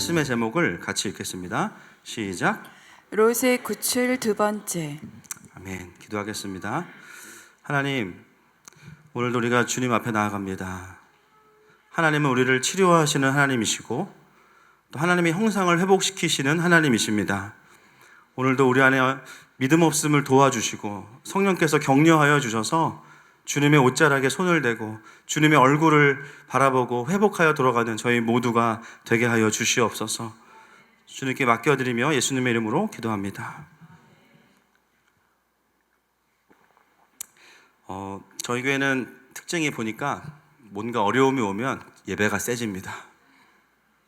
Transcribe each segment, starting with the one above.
말씀의 제목을 같이 읽겠습니다. 시작. 롯의 구출 두 번째. 아멘. 기도하겠습니다. 하나님, 오늘도 우리가 주님 앞에 나아갑니다. 하나님은 우리를 치료하시는 하나님이시고 또 하나님의 형상을 회복시키시는 하나님이십니다. 오늘도 우리 안에 믿음 없음을 도와주시고 성령께서 격려하여 주셔서 주님의 옷자락에 손을 대고 주님의 얼굴을 바라보고 회복하여 돌아가는 저희 모두가 되게 하여 주시옵소서. 주님께 맡겨드리며 예수님의 이름으로 기도합니다. 저희 교회는 특징이 보니까 뭔가 어려움이 오면 예배가 세집니다.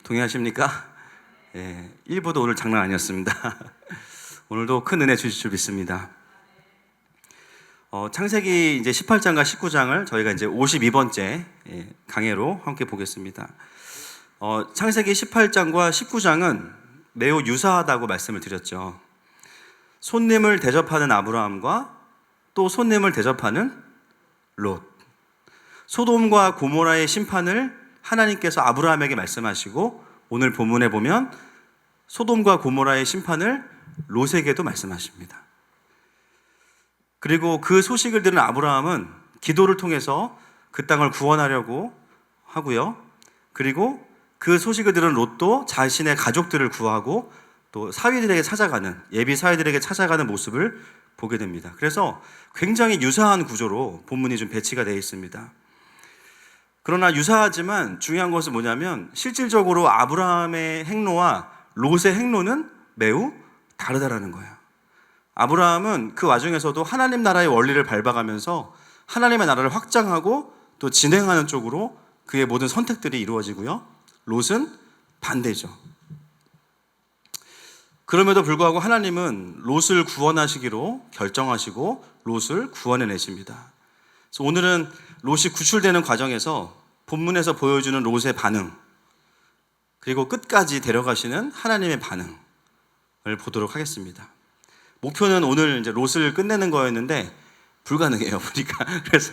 동의하십니까? 예, 일부도 오늘 장난 아니었습니다. 오늘도 큰 은혜 주실 줄 믿습니다. 창세기 이제 18장과 19장을 저희가 이제 52번째 강해로 함께 보겠습니다. 창세기 18장과 19장은 매우 유사하다고 말씀을 드렸죠. 손님을 대접하는 아브라함과 또 손님을 대접하는 롯. 소돔과 고모라의 심판을 하나님께서 아브라함에게 말씀하시고 오늘 본문에 보면 소돔과 고모라의 심판을 롯에게도 말씀하십니다. 그리고 그 소식을 들은 아브라함은 기도를 통해서 그 땅을 구원하려고 하고요. 그리고 그 소식을 들은 롯도 자신의 가족들을 구하고 또 사위들에게 찾아가는, 예비 사위들에게 찾아가는 모습을 보게 됩니다. 그래서 굉장히 유사한 구조로 본문이 좀 배치가 되어 있습니다. 그러나 유사하지만 중요한 것은 뭐냐면 실질적으로 아브라함의 행로와 롯의 행로는 매우 다르다라는 거예요. 아브라함은 그 와중에서도 하나님 나라의 원리를 밟아가면서 하나님의 나라를 확장하고 또 진행하는 쪽으로 그의 모든 선택들이 이루어지고요. 롯은 반대죠. 그럼에도 불구하고 하나님은 롯을 구원하시기로 결정하시고 롯을 구원해내십니다. 그래서 오늘은 롯이 구출되는 과정에서 본문에서 보여주는 롯의 반응, 그리고 끝까지 데려가시는 하나님의 반응을 보도록 하겠습니다. 목표는 오늘 이제 롯을 끝내는 거였는데 불가능해요, 보니까. 그래서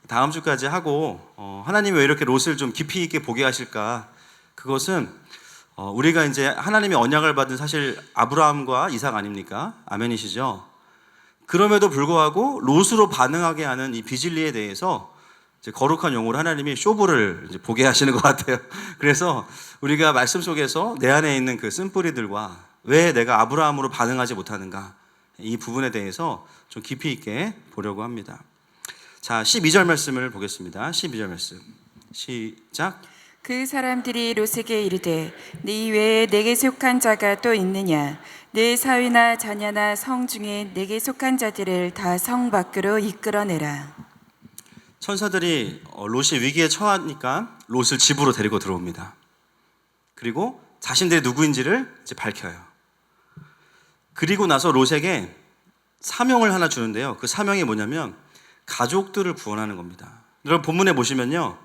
다음 주까지 하고 하나님이 왜 이렇게 롯을 좀 깊이 있게 보게 하실까? 그것은 우리가 이제 하나님의 언약을 받은 사실 아브라함과 이삭 아닙니까? 아멘이시죠? 그럼에도 불구하고 롯으로 반응하게 하는 이 비질리에 대해서 이제 거룩한 용어로 하나님이 쇼부를 이제 보게 하시는 것 같아요. 그래서 우리가 말씀 속에서 내 안에 있는 그 쓴뿌리들과 왜 내가 아브라함으로 반응하지 못하는가, 이 부분에 대해서 좀 깊이 있게 보려고 합니다. 자, 12절 말씀을 보겠습니다. 12절 말씀 시작. 그 사람들이 롯에게 이르되 네 외에 내게 속한 자가 또 있느냐? 네 사위나 자녀나 성 중에 내게 속한 자들을 다 성 밖으로 이끌어내라. 천사들이 롯이 위기에 처하니까 롯을 집으로 데리고 들어옵니다. 그리고 자신들이 누구인지를 이제 밝혀요. 그리고 나서 롯에게 사명을 하나 주는데요. 그 사명이 뭐냐면 가족들을 구원하는 겁니다. 여러분 본문에 보시면요,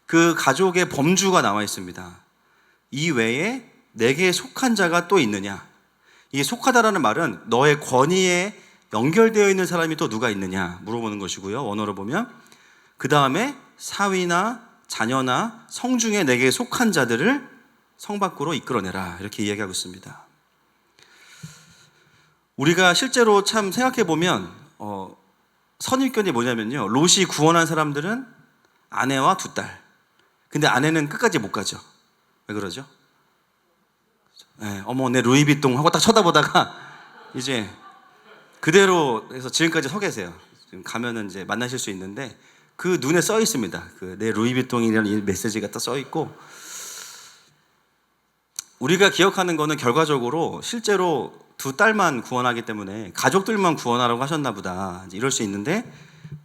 그 가족의 범주가 나와 있습니다. 이 외에 내게 속한 자가 또 있느냐? 이 속하다라는 말은 너의 권위에 연결되어 있는 사람이 또 누가 있느냐 물어보는 것이고요. 원어로 보면 그 다음에 사위나 자녀나 성 중에 내게 속한 자들을 성 밖으로 이끌어내라, 이렇게 이야기하고 있습니다. 우리가 실제로 참 생각해보면 선입견이 뭐냐면요, 롯이 구원한 사람들은 아내와 두 딸. 근데 아내는 끝까지 못 가죠. 왜 그러죠? 네, 어머 내 루이비통 하고 딱 쳐다보다가 이제 그대로 해서 지금까지 서 계세요. 지금 가면은 이제 만나실 수 있는데 그 눈에 써 있습니다. 그 내 루이비통이라는 이 메시지가 딱 써 있고, 우리가 기억하는 거는 결과적으로 실제로 두 딸만 구원하기 때문에 가족들만 구원하라고 하셨나 보다, 이럴 수 있는데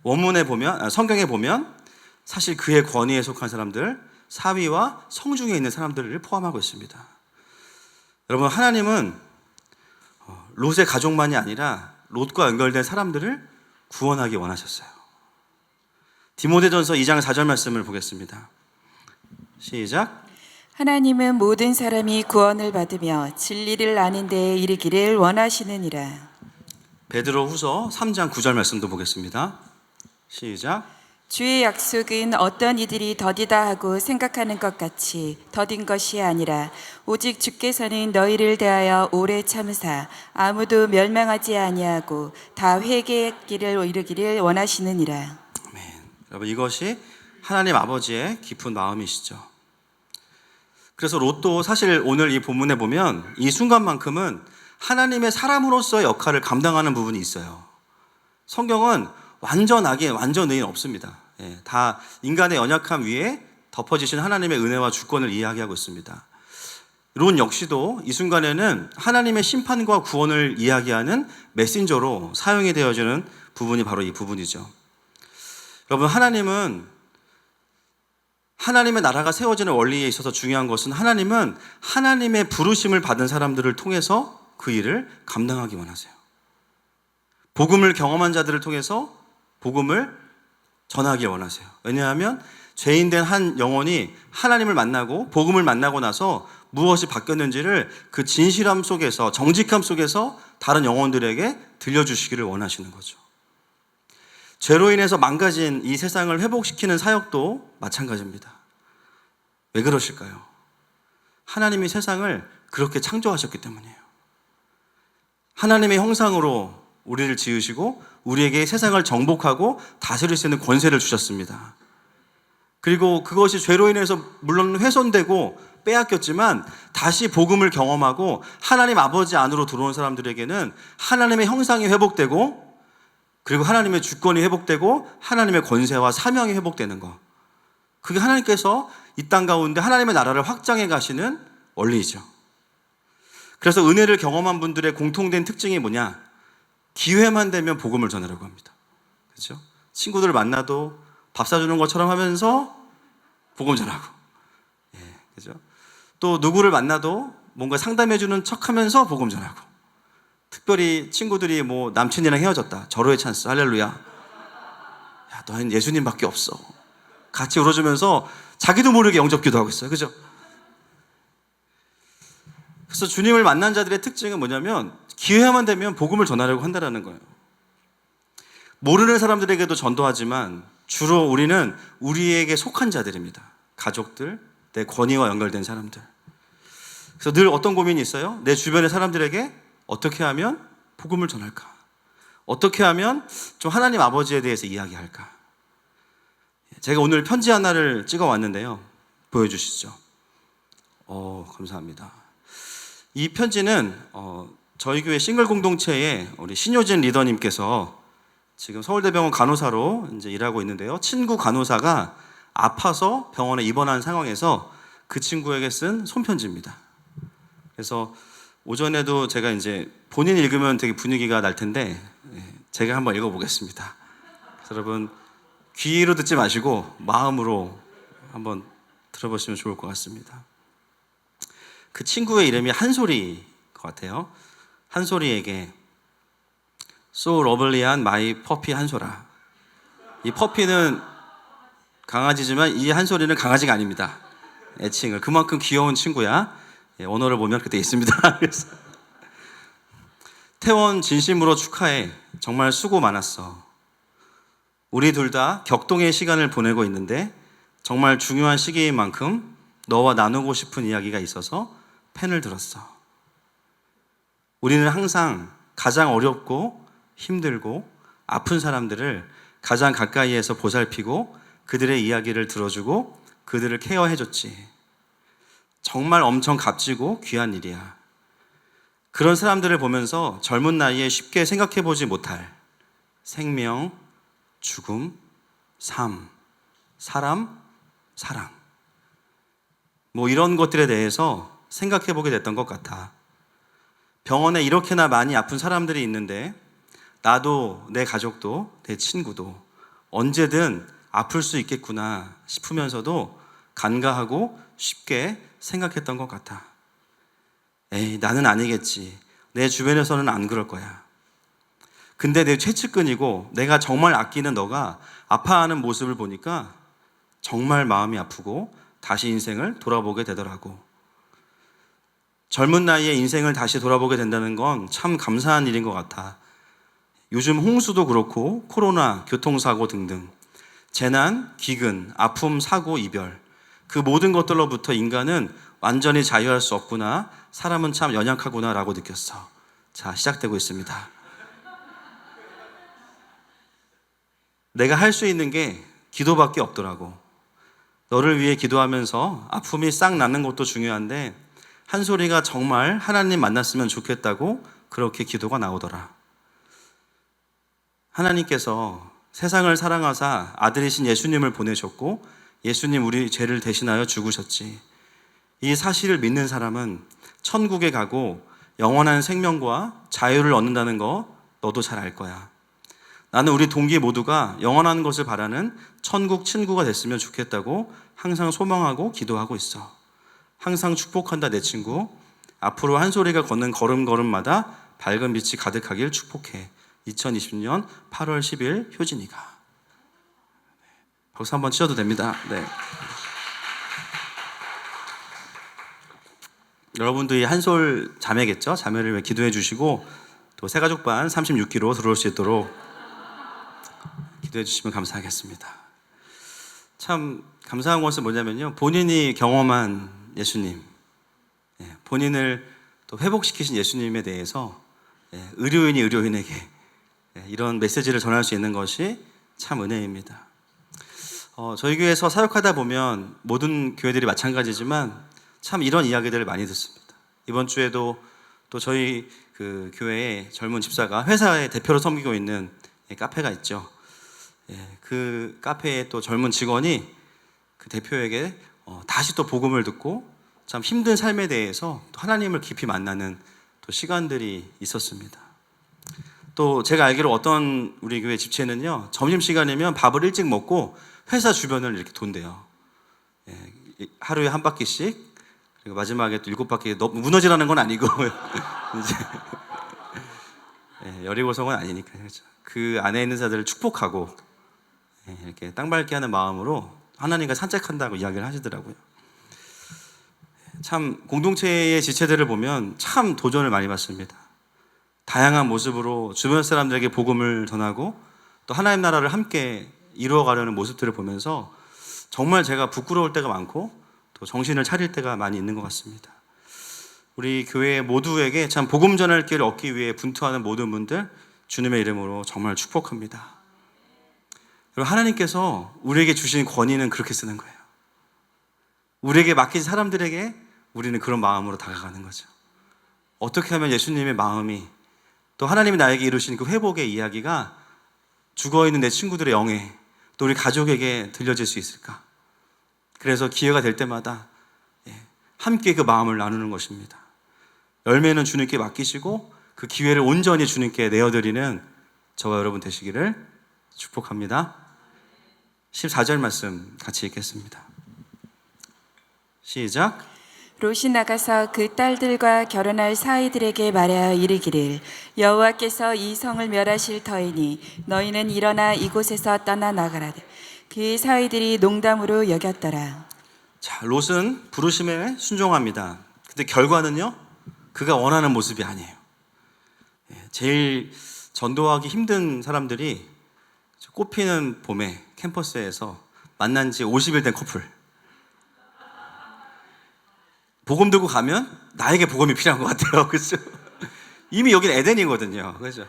원문에 보면, 성경에 보면 사실 그의 권위에 속한 사람들, 사위와 성중에 있는 사람들을 포함하고 있습니다. 여러분, 하나님은 롯의 가족만이 아니라 롯과 연결된 사람들을 구원하기 원하셨어요. 디모데전서 2장 4절 말씀을 보겠습니다. 시작. 하나님은 모든 사람이 구원을 받으며 진리를 아는 데에 이르기를 원하시느니라. 베드로후서 3장 9절 말씀도 보겠습니다. 시작. 주의 약속은 어떤 이들이 더디다 하고 생각하는 것 같이 더딘 것이 아니라 오직 주께서는 너희를 대하여 오래 참으사 아무도 멸망하지 아니하고 다 회개의 길을 이르기를 원하시느니라. 아멘. 여러분, 이것이 하나님 아버지의 깊은 마음이시죠. 그래서 롯도 사실 오늘 이 본문에 보면 이 순간만큼은 하나님의 사람으로서의 역할을 감당하는 부분이 있어요. 성경은 완전 악인, 완전 의인 없습니다. 다 인간의 연약함 위에 덮어지신 하나님의 은혜와 주권을 이야기하고 있습니다. 롯 역시도 이 순간에는 하나님의 심판과 구원을 이야기하는 메신저로 사용이 되어지는 부분이 바로 이 부분이죠. 여러분, 하나님의 나라가 세워지는 원리에 있어서 중요한 것은 하나님은 하나님의 부르심을 받은 사람들을 통해서 그 일을 감당하기 원하세요. 복음을 경험한 자들을 통해서 복음을 전하기 원하세요. 왜냐하면 죄인된 한 영혼이 하나님을 만나고 복음을 만나고 나서 무엇이 바뀌었는지를 그 진실함 속에서, 정직함 속에서 다른 영혼들에게 들려주시기를 원하시는 거죠. 죄로 인해서 망가진 이 세상을 회복시키는 사역도 마찬가지입니다. 왜 그러실까요? 하나님이 세상을 그렇게 창조하셨기 때문이에요. 하나님의 형상으로 우리를 지으시고 우리에게 세상을 정복하고 다스릴 수 있는 권세를 주셨습니다. 그리고 그것이 죄로 인해서 물론 훼손되고 빼앗겼지만 다시 복음을 경험하고 하나님 아버지 안으로 들어온 사람들에게는 하나님의 형상이 회복되고 그리고 하나님의 주권이 회복되고 하나님의 권세와 사명이 회복되는 것. 그게 하나님께서 이 땅 가운데 하나님의 나라를 확장해 가시는 원리이죠. 그래서 은혜를 경험한 분들의 공통된 특징이 뭐냐? 기회만 되면 복음을 전하려고 합니다. 그렇죠? 친구들을 만나도 밥 사주는 것처럼 하면서 복음 전하고, 그렇죠? 또 누구를 만나도 뭔가 상담해주는 척하면서 복음 전하고. 특별히 친구들이 뭐 남친이랑 헤어졌다. 절호의 찬스. 할렐루야. 야, 너는 예수님밖에 없어. 같이 울어주면서 자기도 모르게 영접기도 하고 있어요. 그죠? 그래서 주님을 만난 자들의 특징은 뭐냐면 기회만 되면 복음을 전하려고 한다는 거예요. 모르는 사람들에게도 전도하지만 주로 우리는 우리에게 속한 자들입니다. 가족들, 내 권위와 연결된 사람들. 그래서 늘 어떤 고민이 있어요? 내 주변의 사람들에게 어떻게 하면 복음을 전할까? 어떻게 하면 좀 하나님 아버지에 대해서 이야기할까? 제가 오늘 편지 하나를 찍어 왔는데요. 보여주시죠. 감사합니다. 이 편지는 저희 교회 싱글 공동체의 우리 신효진 리더님께서 지금 서울대병원 간호사로 이제 일하고 있는데요. 친구 간호사가 아파서 병원에 입원한 상황에서 그 친구에게 쓴 손편지입니다. 그래서 오전에도 제가 이제 본인 읽으면 되게 분위기가 날 텐데 제가 한번 읽어보겠습니다. 그래서 여러분 귀로 듣지 마시고 마음으로 한번 들어보시면 좋을 것 같습니다. 그 친구의 이름이 한솔이 것 같아요. 한솔이에게 So lovely한 마이 퍼피 한솔아. 이 퍼피는 강아지지만 이 한솔이는 강아지가 아닙니다. 애칭을. 그만큼 귀여운 친구야. 언어를 보면 그렇게 돼 있습니다. 그래서 태원 진심으로 축하해. 정말 수고 많았어. 우리 둘 다 격동의 시간을 보내고 있는데 정말 중요한 시기인 만큼 너와 나누고 싶은 이야기가 있어서 펜을 들었어. 우리는 항상 가장 어렵고 힘들고 아픈 사람들을 가장 가까이에서 보살피고 그들의 이야기를 들어주고 그들을 케어해줬지. 정말 엄청 값지고 귀한 일이야. 그런 사람들을 보면서 젊은 나이에 쉽게 생각해보지 못할 생명, 죽음, 삶, 사람, 사랑. 뭐 이런 것들에 대해서 생각해보게 됐던 것 같아. 병원에 이렇게나 많이 아픈 사람들이 있는데 나도 내 가족도 내 친구도 언제든 아플 수 있겠구나 싶으면서도 간과하고 쉽게 생각했던 것 같아. 에이, 나는 아니겠지. 내 주변에서는 안 그럴 거야. 근데 내 최측근이고 내가 정말 아끼는 너가 아파하는 모습을 보니까 정말 마음이 아프고 다시 인생을 돌아보게 되더라고. 젊은 나이에 인생을 다시 돌아보게 된다는 건 참 감사한 일인 것 같아. 요즘 홍수도 그렇고 코로나, 교통사고 등등 재난, 기근, 아픔, 사고, 이별, 그 모든 것들로부터 인간은 완전히 자유할 수 없구나, 사람은 참 연약하구나 라고 느꼈어. 자, 시작되고 있습니다. 내가 할 수 있는 게 기도밖에 없더라고. 너를 위해 기도하면서 아픔이 싹 낫는 것도 중요한데 한 소리가 정말 하나님 만났으면 좋겠다고 그렇게 기도가 나오더라. 하나님께서 세상을 사랑하사 아들이신 예수님을 보내셨고 예수님 우리 죄를 대신하여 죽으셨지. 이 사실을 믿는 사람은 천국에 가고 영원한 생명과 자유를 얻는다는 거 너도 잘 알 거야. 나는 우리 동기 모두가 영원한 것을 바라는 천국 친구가 됐으면 좋겠다고 항상 소망하고 기도하고 있어. 항상 축복한다 내 친구. 앞으로 한 소리가 걷는 걸음걸음마다 밝은 빛이 가득하길 축복해. 2020년 8월 10일 효진이가. 박수 한번 치셔도 됩니다. 네. 여러분도 이 한솔 자매겠죠? 자매를 위해 기도해 주시고 또 새가족반 36기로 들어올 수 있도록 기도해 주시면 감사하겠습니다. 참 감사한 것은 뭐냐면요, 본인이 경험한 예수님, 본인을 또 회복시키신 예수님에 대해서 의료인이 의료인에게 이런 메시지를 전할 수 있는 것이 참 은혜입니다. 저희 교회에서 사역하다 보면 모든 교회들이 마찬가지지만 참 이런 이야기들을 많이 듣습니다. 이번 주에도 또 저희 그 교회에 젊은 집사가 회사의 대표로 섬기고 있는 카페가 있죠. 그 카페에 또 젊은 직원이 그 대표에게 다시 또 복음을 듣고 참 힘든 삶에 대해서 또 하나님을 깊이 만나는 또 시간들이 있었습니다. 또 제가 알기로 어떤 우리 교회 집체는요, 점심시간이면 밥을 일찍 먹고 회사 주변을 이렇게 돈대요. 하루에 한 바퀴씩, 그리고 마지막에 또 7바퀴, 너무 무너지라는 건 아니고 이제 여리고성은 아니니까 그렇죠. 그 안에 있는 자들을 축복하고 이렇게 땅 밟게 하는 마음으로 하나님과 산책한다고 이야기를 하시더라고요. 참 공동체의 지체들을 보면 참 도전을 많이 받습니다. 다양한 모습으로 주변 사람들에게 복음을 전하고 또 하나님 나라를 함께 이루어가려는 모습들을 보면서 정말 제가 부끄러울 때가 많고 또 정신을 차릴 때가 많이 있는 것 같습니다. 우리 교회 모두에게 참 복음 전할 길을 얻기 위해 분투하는 모든 분들 주님의 이름으로 정말 축복합니다. 그리고 하나님께서 우리에게 주신 권위는 그렇게 쓰는 거예요. 우리에게 맡긴 사람들에게 우리는 그런 마음으로 다가가는 거죠. 어떻게 하면 예수님의 마음이 또 하나님이 나에게 이루신 그 회복의 이야기가 죽어있는 내 친구들의 영에 또 우리 가족에게 들려질 수 있을까? 그래서 기회가 될 때마다 함께 그 마음을 나누는 것입니다. 열매는 주님께 맡기시고 그 기회를 온전히 주님께 내어드리는 저와 여러분 되시기를 축복합니다. 14절 말씀 같이 읽겠습니다. 시작. 롯이 나가서 그 딸들과 결혼할 사이들에게 말하여 이르기를 여호와께서 이 성을 멸하실 터이니 너희는 일어나 이곳에서 떠나 나가라. 그 사이들이 농담으로 여겼더라. 자, 롯은 부르심에 순종합니다. 근데 결과는요, 그가 원하는 모습이 아니에요. 제일 전도하기 힘든 사람들이 꽃피는 봄에 캠퍼스에서 만난 지 50일 된 커플. 복음 들고 가면 나에게 복음이 필요한 것 같아요. 그렇죠? 이미 여긴 에덴이거든요. 그렇죠?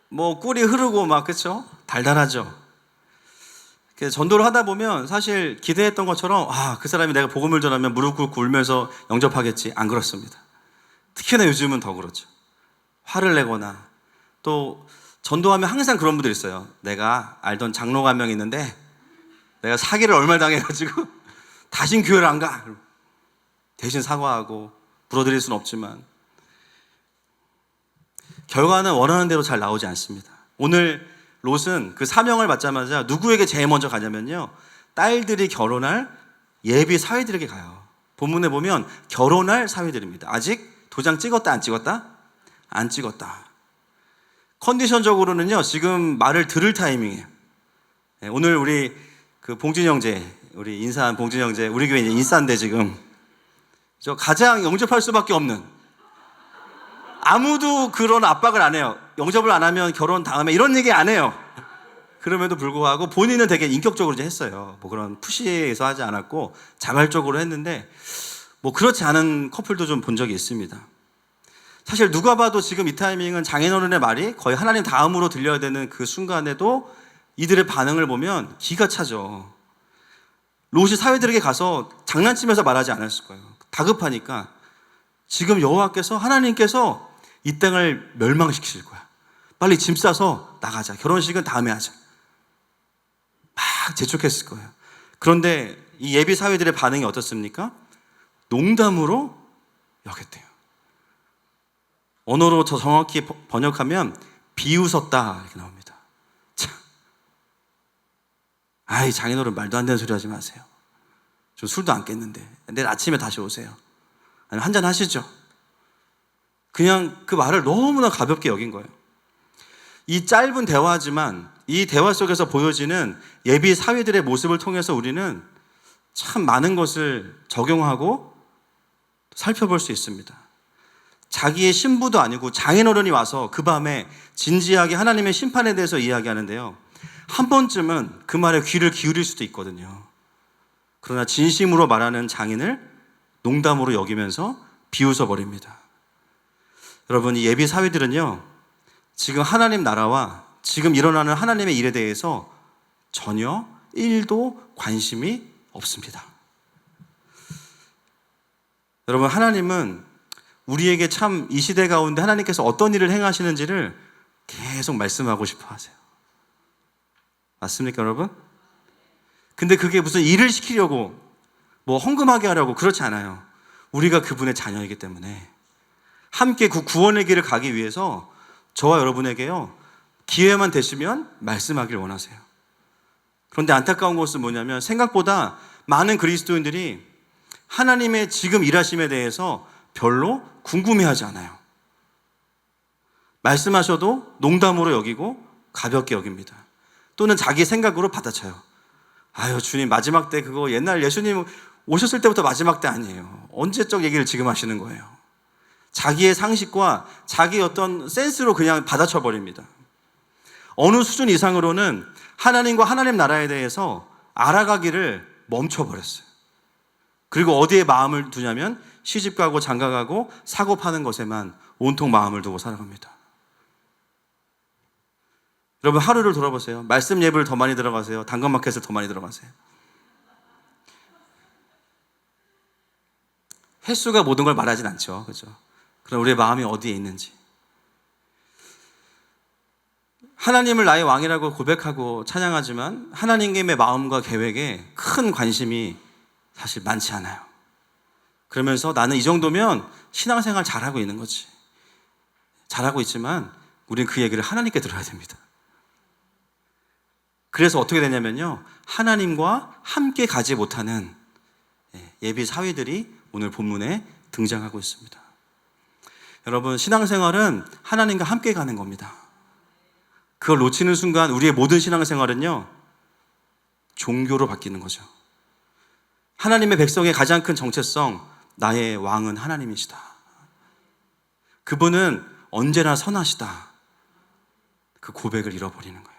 뭐 꿀이 흐르고 막 그렇죠? 달달하죠. 전도를 하다 보면 사실 기대했던 것처럼 그 사람이 내가 복음을 전하면 무릎 꿇고 울면서 영접하겠지. 안 그렇습니다. 특히나 요즘은 더 그렇죠. 화를 내거나 또 전도하면 항상 그런 분들 있어요. 내가 알던 장로가 한 명 있는데 내가 사기를 얼마 당해가지고 다신 교회를 안 가. 대신 사과하고 불어드릴 수는 없지만 결과는 원하는 대로 잘 나오지 않습니다. 오늘 롯은 그 사명을 받자마자 누구에게 제일 먼저 가냐면요, 딸들이 결혼할 예비 사위들에게 가요. 본문에 보면 결혼할 사위들입니다. 아직 도장 찍었다 안 찍었다? 안 찍었다. 컨디션적으로는요 지금 말을 들을 타이밍이에요. 오늘 우리 그 봉준 형제, 우리 인사한 봉준 형제, 우리 교회 인싸인데 지금 저 가장 영접할 수밖에 없는, 아무도 그런 압박을 안 해요. 영접을 안 하면 결혼 다음에 이런 얘기 안 해요. 그럼에도 불구하고 본인은 되게 인격적으로 이제 했어요. 뭐 그런 푸시해서 하지 않았고 자발적으로 했는데 뭐 그렇지 않은 커플도 좀 본 적이 있습니다. 사실 누가 봐도 지금 이 타이밍은 장인어른의 말이 거의 하나님 다음으로 들려야 되는 그 순간에도 이들의 반응을 보면 기가 차죠. 롯이 사위들에게 가서 장난치면서 말하지 않았을 거예요. 다급하니까 지금 여호와께서 하나님께서 이 땅을 멸망시키실 거야. 빨리 짐 싸서 나가자. 결혼식은 다음에 하자. 막 재촉했을 거예요. 그런데 이 예비 사위들의 반응이 어떻습니까? 농담으로 여겼대요. 언어로 더 정확히 번역하면 비웃었다 이렇게 나옵니다. 참, 아이 장인어른 말도 안 되는 소리 하지 마세요. 저 술도 안 깼는데 내일 아침에 다시 오세요. 아니 한잔 하시죠. 그냥 그 말을 너무나 가볍게 여긴 거예요. 이 짧은 대화지만 이 대화 속에서 보여지는 예비 사위들의 모습을 통해서 우리는 참 많은 것을 적용하고 살펴볼 수 있습니다. 자기의 신부도 아니고 장인어른이 와서 그 밤에 진지하게 하나님의 심판에 대해서 이야기하는데요. 한 번쯤은 그 말에 귀를 기울일 수도 있거든요. 그러나 진심으로 말하는 장인을 농담으로 여기면서 비웃어 버립니다. 여러분, 이 예비 사위들은요, 지금 하나님 나라와 지금 일어나는 하나님의 일에 대해서 전혀 1도 관심이 없습니다. 여러분, 하나님은 우리에게 참 이 시대 가운데 하나님께서 어떤 일을 행하시는지를 계속 말씀하고 싶어 하세요. 맞습니까, 여러분? 근데 그게 무슨 일을 시키려고 뭐 헌금하게 하려고 그렇지 않아요. 우리가 그분의 자녀이기 때문에 함께 그 구원의 길을 가기 위해서 저와 여러분에게요, 기회만 되시면 말씀하길 원하세요. 그런데 안타까운 것은 뭐냐면 생각보다 많은 그리스도인들이 하나님의 지금 일하심에 대해서 별로 궁금해하지 않아요. 말씀하셔도 농담으로 여기고 가볍게 여깁니다. 또는 자기 생각으로 받아쳐요. 아유, 주님 마지막 때 그거 옛날 예수님 오셨을 때부터 마지막 때 아니에요. 언제적 얘기를 지금 하시는 거예요. 자기의 상식과 자기의 어떤 센스로 그냥 받아쳐 버립니다. 어느 수준 이상으로는 하나님과 하나님 나라에 대해서 알아가기를 멈춰버렸어요. 그리고 어디에 마음을 두냐면 시집가고 장가가고 사고 파는 것에만 온통 마음을 두고 살아갑니다. 여러분, 하루를 돌아보세요. 말씀 예배를 더 많이 들어가세요. 당근마켓을 더 많이 들어가세요. 횟수가 모든 걸 말하진 않죠. 그렇죠? 그럼 우리의 마음이 어디에 있는지. 하나님을 나의 왕이라고 고백하고 찬양하지만 하나님의 마음과 계획에 큰 관심이 사실 많지 않아요. 그러면서 나는 이 정도면 신앙생활 잘하고 있는 거지. 잘하고 있지만 우리는 그 얘기를 하나님께 들어야 됩니다. 그래서 어떻게 되냐면요, 하나님과 함께 가지 못하는 예비 사위들이 오늘 본문에 등장하고 있습니다. 여러분, 신앙생활은 하나님과 함께 가는 겁니다. 그걸 놓치는 순간 우리의 모든 신앙생활은요, 종교로 바뀌는 거죠. 하나님의 백성의 가장 큰 정체성, 나의 왕은 하나님이시다. 그분은 언제나 선하시다. 그 고백을 잃어버리는 거예요.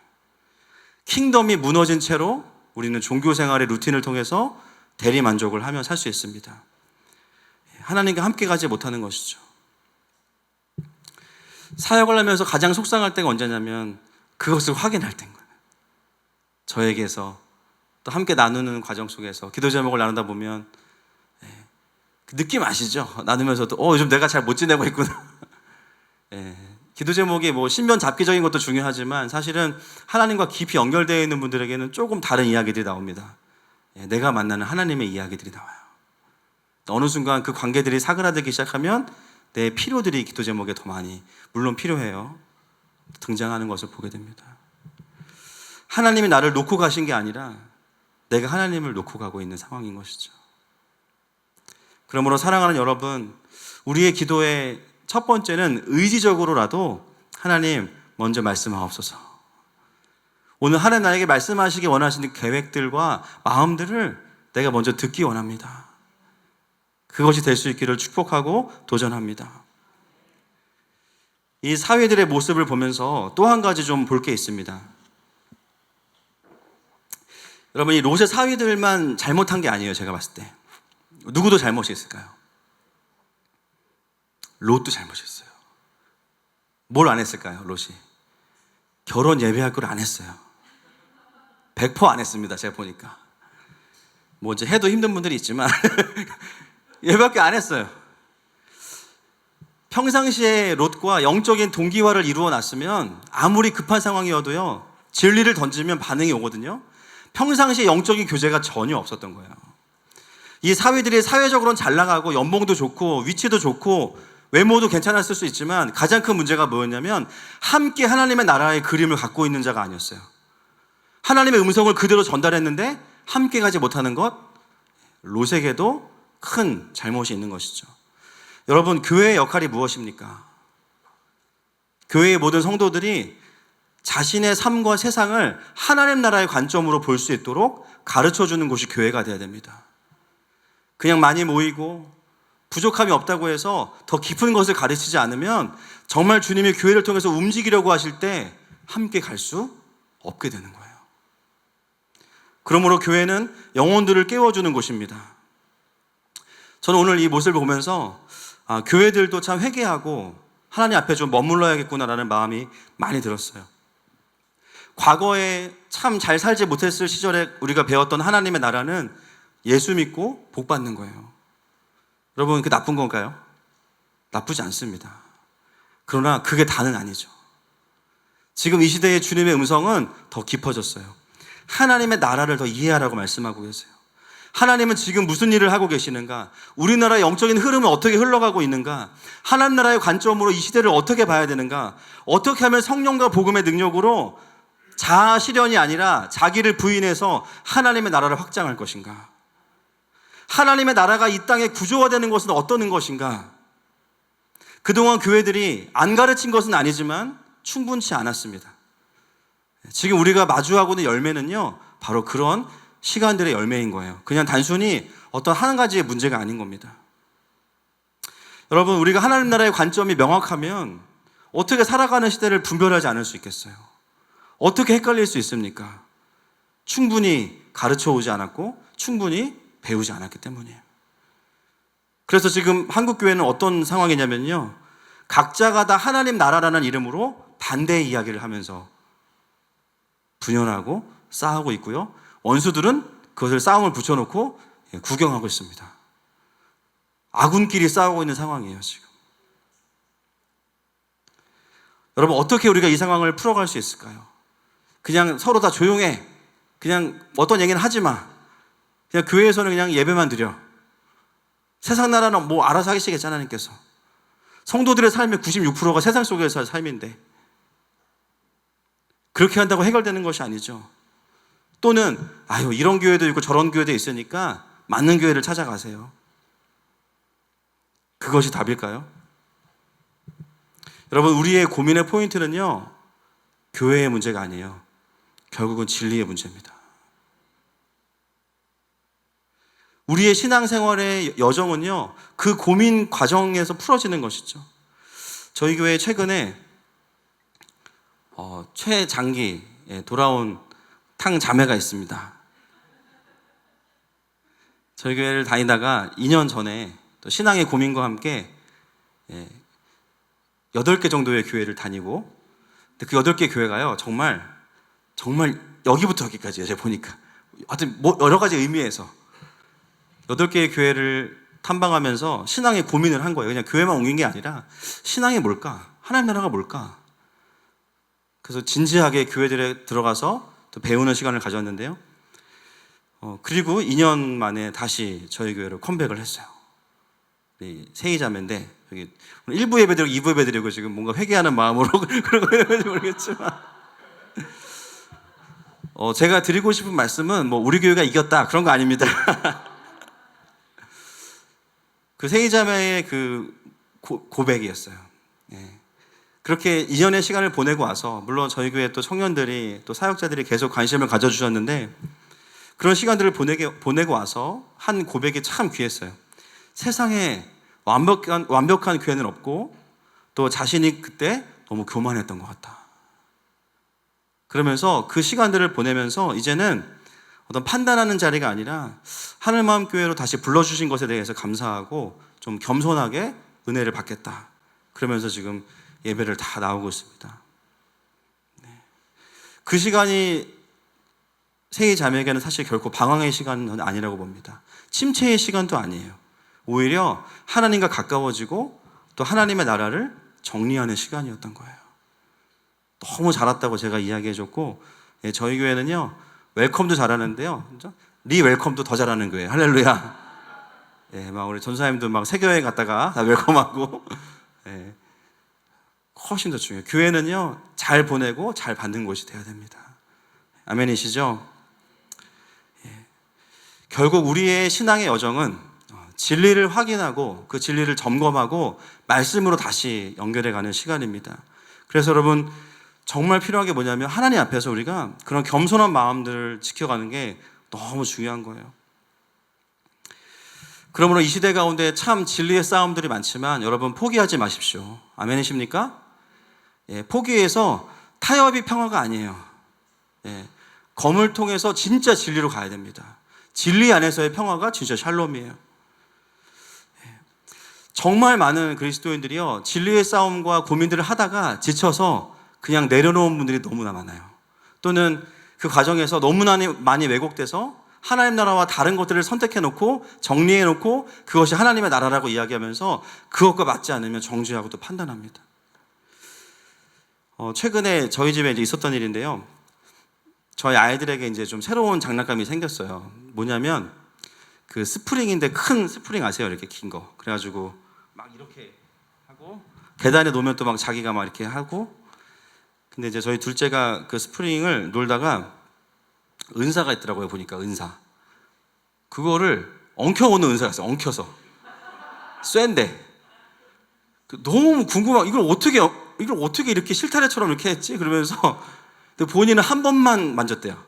킹덤이 무너진 채로 우리는 종교생활의 루틴을 통해서 대리만족을 하며 살 수 있습니다. 하나님과 함께 가지 못하는 것이죠. 사역을 하면서 가장 속상할 때가 언제냐면 그것을 확인할 때인 거예요. 저에게서 또 함께 나누는 과정 속에서 기도 제목을 나누다 보면 그 느낌 아시죠? 나누면서도 요즘 내가 잘 못 지내고 있구나. 기도 제목이 뭐 신변 잡기적인 것도 중요하지만 사실은 하나님과 깊이 연결되어 있는 분들에게는 조금 다른 이야기들이 나옵니다. 내가 만나는 하나님의 이야기들이 나와요. 어느 순간 그 관계들이 사그라들기 시작하면 내 필요들이 기도 제목에 더 많이, 물론 필요해요, 등장하는 것을 보게 됩니다. 하나님이 나를 놓고 가신 게 아니라 내가 하나님을 놓고 가고 있는 상황인 것이죠. 그러므로 사랑하는 여러분, 우리의 기도의 첫 번째는 의지적으로라도 하나님 먼저 말씀하옵소서. 오늘 하나님 나에게 말씀하시기 원하시는 계획들과 마음들을 내가 먼저 듣기 원합니다. 그것이 될 수 있기를 축복하고 도전합니다. 이 사회들의 모습을 보면서 또 한 가지 좀 볼 게 있습니다. 여러분, 이 롯의 사위들만 잘못한 게 아니에요. 제가 봤을 때 누구도 잘못이 있을까요? 롯도 잘못했어요. 뭘 안 했을까요? 롯이 결혼 예배할 걸 안 했어요. 100% 안 했습니다. 제가 보니까 뭐 이제 해도 힘든 분들이 있지만 예배밖에 안 했어요. 평상시에 롯과 영적인 동기화를 이루어 놨으면 아무리 급한 상황이어도요, 진리를 던지면 반응이 오거든요. 평상시에 영적인 교제가 전혀 없었던 거예요. 이 사위들이 사회적으로는 잘 나가고 연봉도 좋고 위치도 좋고 외모도 괜찮았을 수 있지만 가장 큰 문제가 뭐였냐면 함께 하나님의 나라의 그림을 갖고 있는 자가 아니었어요. 하나님의 음성을 그대로 전달했는데 함께 가지 못하는 것, 롯에게도 큰 잘못이 있는 것이죠. 여러분, 교회의 역할이 무엇입니까? 교회의 모든 성도들이 자신의 삶과 세상을 하나님 나라의 관점으로 볼 수 있도록 가르쳐주는 곳이 교회가 되어야 됩니다. 그냥 많이 모이고 부족함이 없다고 해서 더 깊은 것을 가르치지 않으면 정말 주님이 교회를 통해서 움직이려고 하실 때 함께 갈 수 없게 되는 거예요. 그러므로 교회는 영혼들을 깨워주는 곳입니다. 저는 오늘 이 모습을 보면서 교회들도 참 회개하고 하나님 앞에 좀 머물러야겠구나라는 마음이 많이 들었어요. 과거에 참 잘 살지 못했을 시절에 우리가 배웠던 하나님의 나라는 예수 믿고 복 받는 거예요. 여러분, 그게 나쁜 건가요? 나쁘지 않습니다. 그러나 그게 다는 아니죠. 지금 이 시대의 주님의 음성은 더 깊어졌어요. 하나님의 나라를 더 이해하라고 말씀하고 계세요. 하나님은 지금 무슨 일을 하고 계시는가? 우리나라의 영적인 흐름은 어떻게 흘러가고 있는가? 하나님 나라의 관점으로 이 시대를 어떻게 봐야 되는가? 어떻게 하면 성령과 복음의 능력으로 자아 실현이 아니라 자기를 부인해서 하나님의 나라를 확장할 것인가? 하나님의 나라가 이 땅에 구조화되는 것은 어떤 것인가? 그동안 교회들이 안 가르친 것은 아니지만 충분치 않았습니다. 지금 우리가 마주하고 있는 열매는요, 바로 그런 시간들의 열매인 거예요. 그냥 단순히 어떤 한 가지의 문제가 아닌 겁니다. 여러분, 우리가 하나님 나라의 관점이 명확하면 어떻게 살아가는 시대를 분별하지 않을 수 있겠어요? 어떻게 헷갈릴 수 있습니까? 충분히 가르쳐 오지 않았고 충분히 배우지 않았기 때문이에요. 그래서 지금 한국교회는 어떤 상황이냐면요, 각자가 다 하나님 나라라는 이름으로 반대의 이야기를 하면서 분열하고 싸우고 있고요, 원수들은 그것을 싸움을 붙여놓고 구경하고 있습니다. 아군끼리 싸우고 있는 상황이에요, 지금. 여러분, 어떻게 우리가 이 상황을 풀어갈 수 있을까요? 그냥 서로 다 조용해. 그냥 어떤 얘기는 하지 마. 그냥 교회에서는 그냥 예배만 드려. 세상 나라는 뭐 알아서 하시겠지, 하나님께서. 성도들의 삶의 96%가 세상 속에서의 삶인데 그렇게 한다고 해결되는 것이 아니죠. 또는 이런 교회도 있고 저런 교회도 있으니까 맞는 교회를 찾아가세요. 그것이 답일까요? 여러분, 우리의 고민의 포인트는요, 교회의 문제가 아니에요. 결국은 진리의 문제입니다. 우리의 신앙생활의 여정은요, 그 고민 과정에서 풀어지는 것이죠. 저희 교회에 최근에 최장기에 돌아온 탕 자매가 있습니다. 저희 교회를 다니다가 2년 전에 또 신앙의 고민과 함께 8개 정도의 교회를 다니고, 근데 그 8개 교회가요, 정말 여기부터 여기까지예요. 제가 보니까 하여튼 여러 가지 의미에서 8개의 교회를 탐방하면서 신앙의 고민을 한 거예요. 그냥 교회만 옮긴 게 아니라 신앙이 뭘까? 하나님 나라가 뭘까? 그래서 진지하게 교회들에 들어가서 또 배우는 시간을 가졌는데요. 그리고 2년 만에 다시 저희 교회로 컴백을 했어요. 세이자매인데 여기 1부 예배 드리고 2부 예배 드리고 지금 뭔가 회개하는 마음으로 그런 건지 모르겠지만 제가 드리고 싶은 말씀은 뭐 우리 교회가 이겼다 그런 거 아닙니다. 그 세이자매의 그 고백이었어요. 그렇게 2년의 시간을 보내고 와서, 물론 저희 교회 또 청년들이 또 사역자들이 계속 관심을 가져주셨는데, 그런 시간들을 보내고 와서 한 고백이 참 귀했어요. 세상에 완벽한 교회는 없고 또 자신이 그때 너무 교만했던 것 같다. 그러면서 그 시간들을 보내면서 이제는 어떤 판단하는 자리가 아니라 하늘마음교회로 다시 불러주신 것에 대해서 감사하고 좀 겸손하게 은혜를 받겠다. 그러면서 지금 예배를 다 나오고 있습니다. 그 시간이 세이 자매에게는 사실 결코 방황의 시간은 아니라고 봅니다. 침체의 시간도 아니에요. 오히려 하나님과 가까워지고 또 하나님의 나라를 정리하는 시간이었던 거예요. 너무 잘했다고 제가 이야기해줬고, 저희 교회는요 웰컴도 잘하는데요, 리웰컴도 더 잘하는 교회예요. 할렐루야. 막 우리 전사님도 막 세교회 갔다가 다 웰컴하고, 훨씬 더 중요해요. 교회는요 잘 보내고 잘 받는 곳이 되어야 됩니다. 아멘이시죠? 결국 우리의 신앙의 여정은 진리를 확인하고 그 진리를 점검하고 말씀으로 다시 연결해가는 시간입니다. 그래서 여러분 정말 필요한 게 뭐냐면 하나님 앞에서 우리가 그런 겸손한 마음들을 지켜가는 게 너무 중요한 거예요. 그러므로 이 시대 가운데 참 진리의 싸움들이 많지만 여러분 포기하지 마십시오. 아멘이십니까? 포기해서 타협이 평화가 아니에요. 검을 통해서 진짜 진리로 가야 됩니다. 진리 안에서의 평화가 진짜 샬롬이에요. 정말 많은 그리스도인들이요 진리의 싸움과 고민들을 하다가 지쳐서 그냥 내려놓은 분들이 너무나 많아요. 또는 그 과정에서 너무나 많이 왜곡돼서 하나님 나라와 다른 것들을 선택해놓고 정리해놓고 그것이 하나님의 나라라고 이야기하면서 그것과 맞지 않으면 정죄하고 또 판단합니다. 최근에 저희 집에 이제 있었던 일인데요. 저희 아이들에게 이제 좀 새로운 장난감이 생겼어요. 뭐냐면 그 스프링인데 큰 스프링 아세요? 이렇게 긴 거. 그래가지고 막 이렇게 하고 계단에 놓으면 또 막 자기가 막 이렇게 하고. 근데 이제 저희 둘째가 그 스프링을 놀다가 은사가 있더라고요. 보니까 은사. 그거를 엉켜오는 은사가 있어요. 엉켜서. 쇠인데. 너무 궁금하고 이걸 어떻게 이렇게 실타래처럼 이렇게 했지? 그러면서 근데 본인은 한 번만 만졌대요.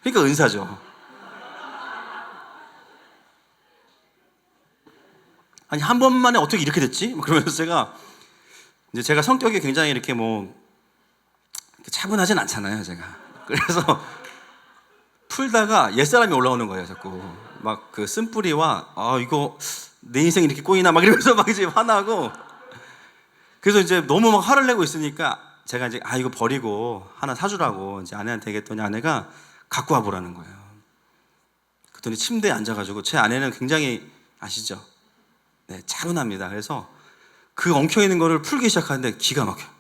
그러니까 은사죠. 아니 한 번만에 어떻게 이렇게 됐지? 그러면서 제가 성격이 굉장히 이렇게 차분하진 않잖아요, 제가. 그래서 풀다가 옛사람이 올라오는 거예요, 자꾸. 막 그 쓴뿌리와 이거 내 인생 이렇게 꼬이나 막 이러면서 막 이제 화나고. 그래서 이제 너무 막 화를 내고 있으니까 제가 이제 이거 버리고 하나 사주라고 이제 아내한테 얘기했더니 아내가 갖고 와보라는 거예요. 그랬더니 침대에 앉아가지고 제 아내는 굉장히 아시죠? 차분합니다. 그래서 그 엉켜있는 거를 풀기 시작하는데 기가 막혀요.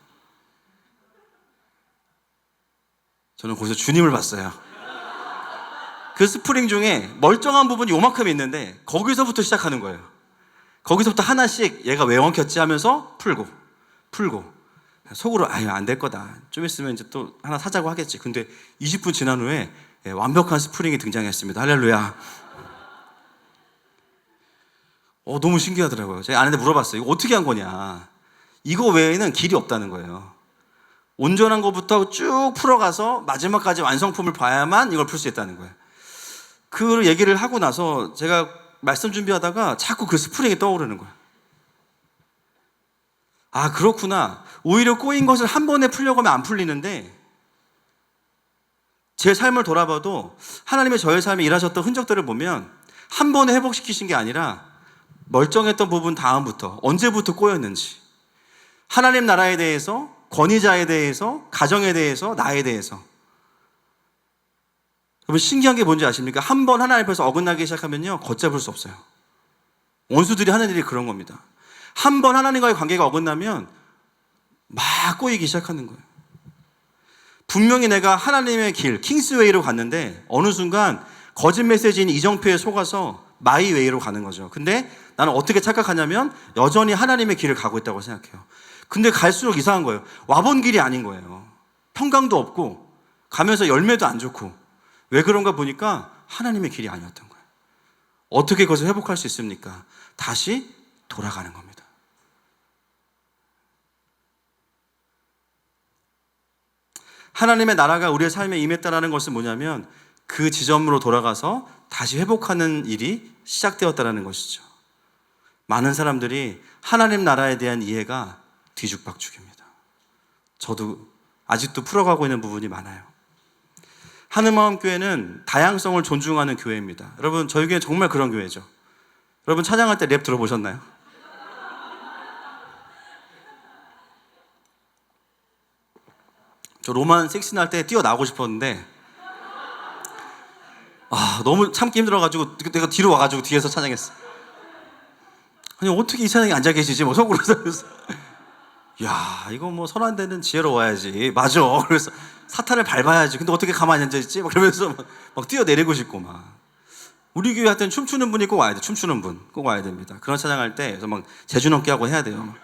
저는 거기서 주님을 봤어요. 그 스프링 중에 멀쩡한 부분이 요만큼 있는데 거기서부터 시작하는 거예요. 거기서부터 하나씩 얘가 왜 엉켰지 하면서 풀고 속으로 안 될 거다. 좀 있으면 이제 또 하나 사자고 하겠지. 근데 20분 지난 후에 완벽한 스프링이 등장했습니다. 할렐루야. 너무 신기하더라고요. 제가 아내한테 물어봤어요. 이거 어떻게 한 거냐. 이거 외에는 길이 없다는 거예요. 온전한 것부터 쭉 풀어가서 마지막까지 완성품을 봐야만 이걸 풀 수 있다는 거예요. 그 얘기를 하고 나서 제가 말씀 준비하다가 자꾸 그 스프링이 떠오르는 거예요. 그렇구나. 오히려 꼬인 것을 한 번에 풀려고 하면 안 풀리는데 제 삶을 돌아봐도 하나님의 저의 삶에 일하셨던 흔적들을 보면 한 번에 회복시키신 게 아니라 멀쩡했던 부분 다음부터 언제부터 꼬였는지 하나님 나라에 대해서 권위자에 대해서 가정에 대해서 나에 대해서 여러분 신기한 게 뭔지 아십니까? 한 번 하나님 앞에서 어긋나기 시작하면요 걷잡을 수 없어요. 원수들이 하는 일이 그런 겁니다. 한 번 하나님과의 관계가 어긋나면 막 꼬이기 시작하는 거예요. 분명히 내가 하나님의 길, 킹스웨이로 갔는데 어느 순간 거짓 메시지인 이정표에 속아서 마이웨이로 가는 거죠. 근데 나는 어떻게 착각하냐면 여전히 하나님의 길을 가고 있다고 생각해요. 근데 갈수록 이상한 거예요. 와본 길이 아닌 거예요. 평강도 없고 가면서 열매도 안 좋고 왜 그런가 보니까 하나님의 길이 아니었던 거예요. 어떻게 그것을 회복할 수 있습니까? 다시 돌아가는 겁니다. 하나님의 나라가 우리의 삶에 임했다는 것은 뭐냐면 그 지점으로 돌아가서 다시 회복하는 일이 시작되었다는 것이죠. 많은 사람들이 하나님 나라에 대한 이해가 뒤죽박죽입니다. 저도 아직도 풀어가고 있는 부분이 많아요. 하늘마음교회는 다양성을 존중하는 교회입니다. 여러분, 저희 교회는 정말 그런 교회죠. 여러분, 찬양할 때 랩 들어보셨나요? 저 로만 16 할 때 뛰어나오고 싶었는데 너무 참기 힘들어가지고 내가 뒤로 와가지고 뒤에서 찬양했어. 아니, 어떻게 이 찬양이 앉아 계시지? 뭐 속으로 그래서 야, 이거 뭐 선한데는 지혜로워야지. 맞아. 그래서 사탄을 밟아야지. 근데 어떻게 가만히 앉아있지? 막 그러면서 막 뛰어내리고 싶고 막. 우리 교회 할 때는 춤추는 분이 꼭 와야 돼. 춤추는 분 꼭 와야 됩니다. 그런 찬양할 때 그래서 막 재주 넘게 하고 해야 돼요. 막.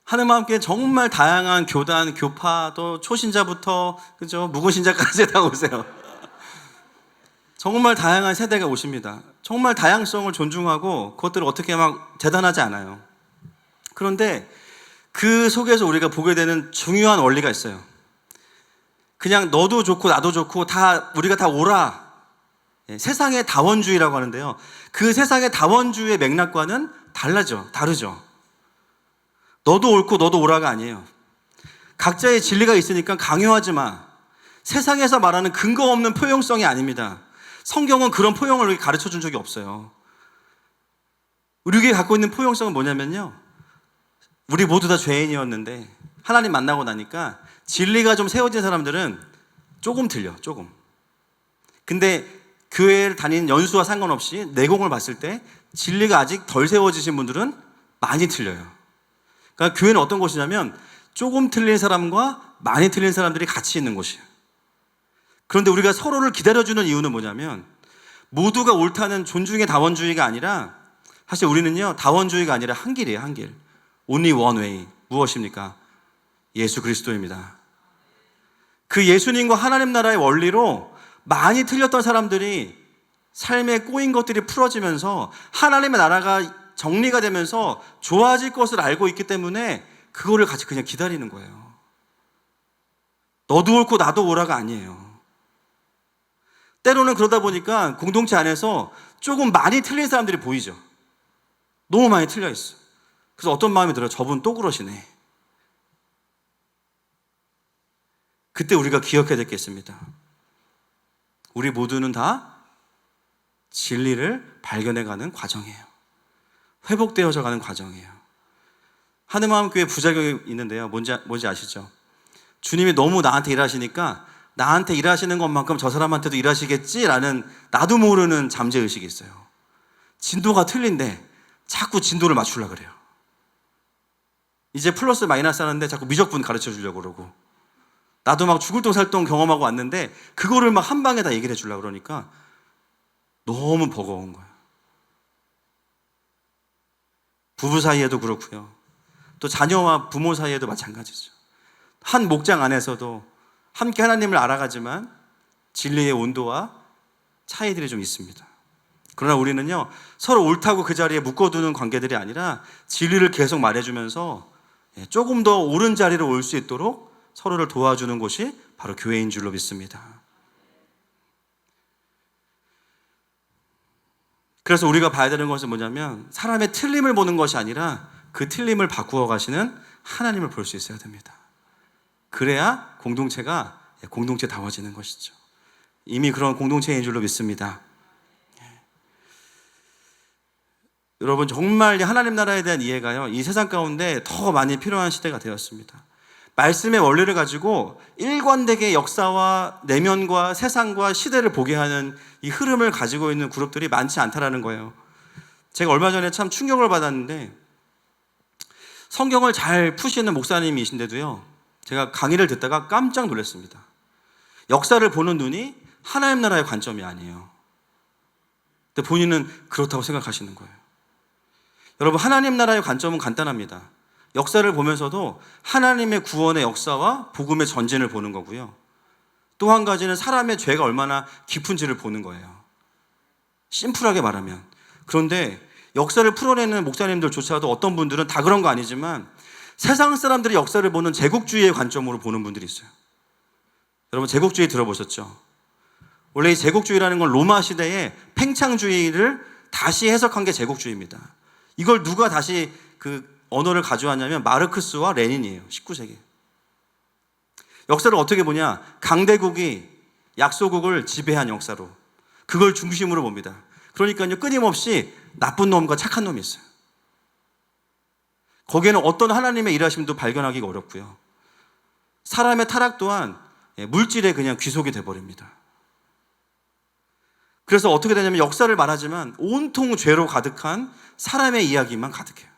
하늘마음교회 정말 다양한 교단, 교파, 또 초신자부터 그죠? 무고신자까지 다 오세요. 정말 다양한 세대가 오십니다. 정말 다양성을 존중하고 그것들을 어떻게 막 대단하지 않아요. 그런데 그 속에서 우리가 보게 되는 중요한 원리가 있어요. 그냥 너도 좋고 나도 좋고 우리가 다 오라. 세상의 다원주의라고 하는데요. 그 세상의 다원주의의 맥락과는 다르죠. 너도 옳고 너도 오라가 아니에요. 각자의 진리가 있으니까 강요하지 마. 세상에서 말하는 근거 없는 포용성이 아닙니다. 성경은 그런 포용을 가르쳐 준 적이 없어요. 우리에게 갖고 있는 포용성은 뭐냐면요. 우리 모두 다 죄인이었는데 하나님 만나고 나니까 진리가 좀 세워진 사람들은 조금 틀려, 조금. 근데 교회를 다니는 연수와 상관없이 내공을 봤을 때 진리가 아직 덜 세워지신 분들은 많이 틀려요. 그러니까 교회는 어떤 곳이냐면 조금 틀린 사람과 많이 틀린 사람들이 같이 있는 곳이에요. 그런데 우리가 서로를 기다려주는 이유는 뭐냐면 모두가 옳다는 존중의 다원주의가 아니라 사실 우리는요 다원주의가 아니라 한 길이에요. 한 길. Only one way. 무엇입니까? 예수 그리스도입니다. 그 예수님과 하나님 나라의 원리로 많이 틀렸던 사람들이 삶에 꼬인 것들이 풀어지면서 하나님의 나라가 정리가 되면서 좋아질 것을 알고 있기 때문에 그거를 같이 그냥 기다리는 거예요. 너도 옳고 나도 오라가 아니에요. 때로는 그러다 보니까 공동체 안에서 조금 많이 틀린 사람들이 보이죠. 너무 많이 틀려 있어. 그래서 어떤 마음이 들어요? 저분 또 그러시네. 그때 우리가 기억해야 될 게 있습니다. 우리 모두는 다 진리를 발견해가는 과정이에요. 회복되어져 가는 과정이에요. 하늘마음교회 부작용이 있는데요. 뭔지 아시죠? 주님이 너무 나한테 일하시니까 나한테 일하시는 것만큼 저 사람한테도 일하시겠지라는 나도 모르는 잠재의식이 있어요. 진도가 틀린데 자꾸 진도를 맞추려고 그래요. 이제 플러스 마이너스 하는데 자꾸 미적분 가르쳐 주려고 그러고 나도 막 죽을 똥 살 똥 경험하고 왔는데 그거를 막 한 방에 다 얘기를 해주려고 그러니까 너무 버거운 거예요. 부부 사이에도 그렇고요. 또 자녀와 부모 사이에도 마찬가지죠. 한 목장 안에서도 함께 하나님을 알아가지만 진리의 온도와 차이들이 좀 있습니다. 그러나 우리는요 서로 옳다고 그 자리에 묶어두는 관계들이 아니라 진리를 계속 말해주면서 조금 더 옳은 자리로 올 수 있도록 서로를 도와주는 곳이 바로 교회인 줄로 믿습니다. 그래서 우리가 봐야 되는 것은 뭐냐면 사람의 틀림을 보는 것이 아니라 그 틀림을 바꾸어 가시는 하나님을 볼 수 있어야 됩니다. 그래야 공동체가 공동체다워지는 것이죠. 이미 그런 공동체인 줄로 믿습니다. 여러분 정말 하나님 나라에 대한 이해가요 이 세상 가운데 더 많이 필요한 시대가 되었습니다. 말씀의 원리를 가지고 일관되게 역사와 내면과 세상과 시대를 보게 하는 이 흐름을 가지고 있는 그룹들이 많지 않다라는 거예요. 제가 얼마 전에 참 충격을 받았는데 성경을 잘 푸시는 목사님이신데도요 제가 강의를 듣다가 깜짝 놀랐습니다. 역사를 보는 눈이 하나님 나라의 관점이 아니에요. 근데 본인은 그렇다고 생각하시는 거예요. 여러분 하나님 나라의 관점은 간단합니다. 역사를 보면서도 하나님의 구원의 역사와 복음의 전진을 보는 거고요. 또 한 가지는 사람의 죄가 얼마나 깊은지를 보는 거예요. 심플하게 말하면. 그런데 역사를 풀어내는 목사님들조차도 어떤 분들은 다 그런 거 아니지만 세상 사람들이 역사를 보는 제국주의의 관점으로 보는 분들이 있어요. 여러분 제국주의 들어보셨죠? 원래 이 제국주의라는 건 로마 시대의 팽창주의를 다시 해석한 게 제국주의입니다. 이걸 누가 다시 그 언어를 가져왔냐면 마르크스와 레닌이에요. 19세기. 역사를 어떻게 보냐? 강대국이 약소국을 지배한 역사로 그걸 중심으로 봅니다. 그러니까요, 끊임없이 나쁜 놈과 착한 놈이 있어요. 거기에는 어떤 하나님의 일하심도 발견하기가 어렵고요. 사람의 타락 또한 물질에 그냥 귀속이 돼버립니다. 그래서 어떻게 되냐면 역사를 말하지만 온통 죄로 가득한 사람의 이야기만 가득해요.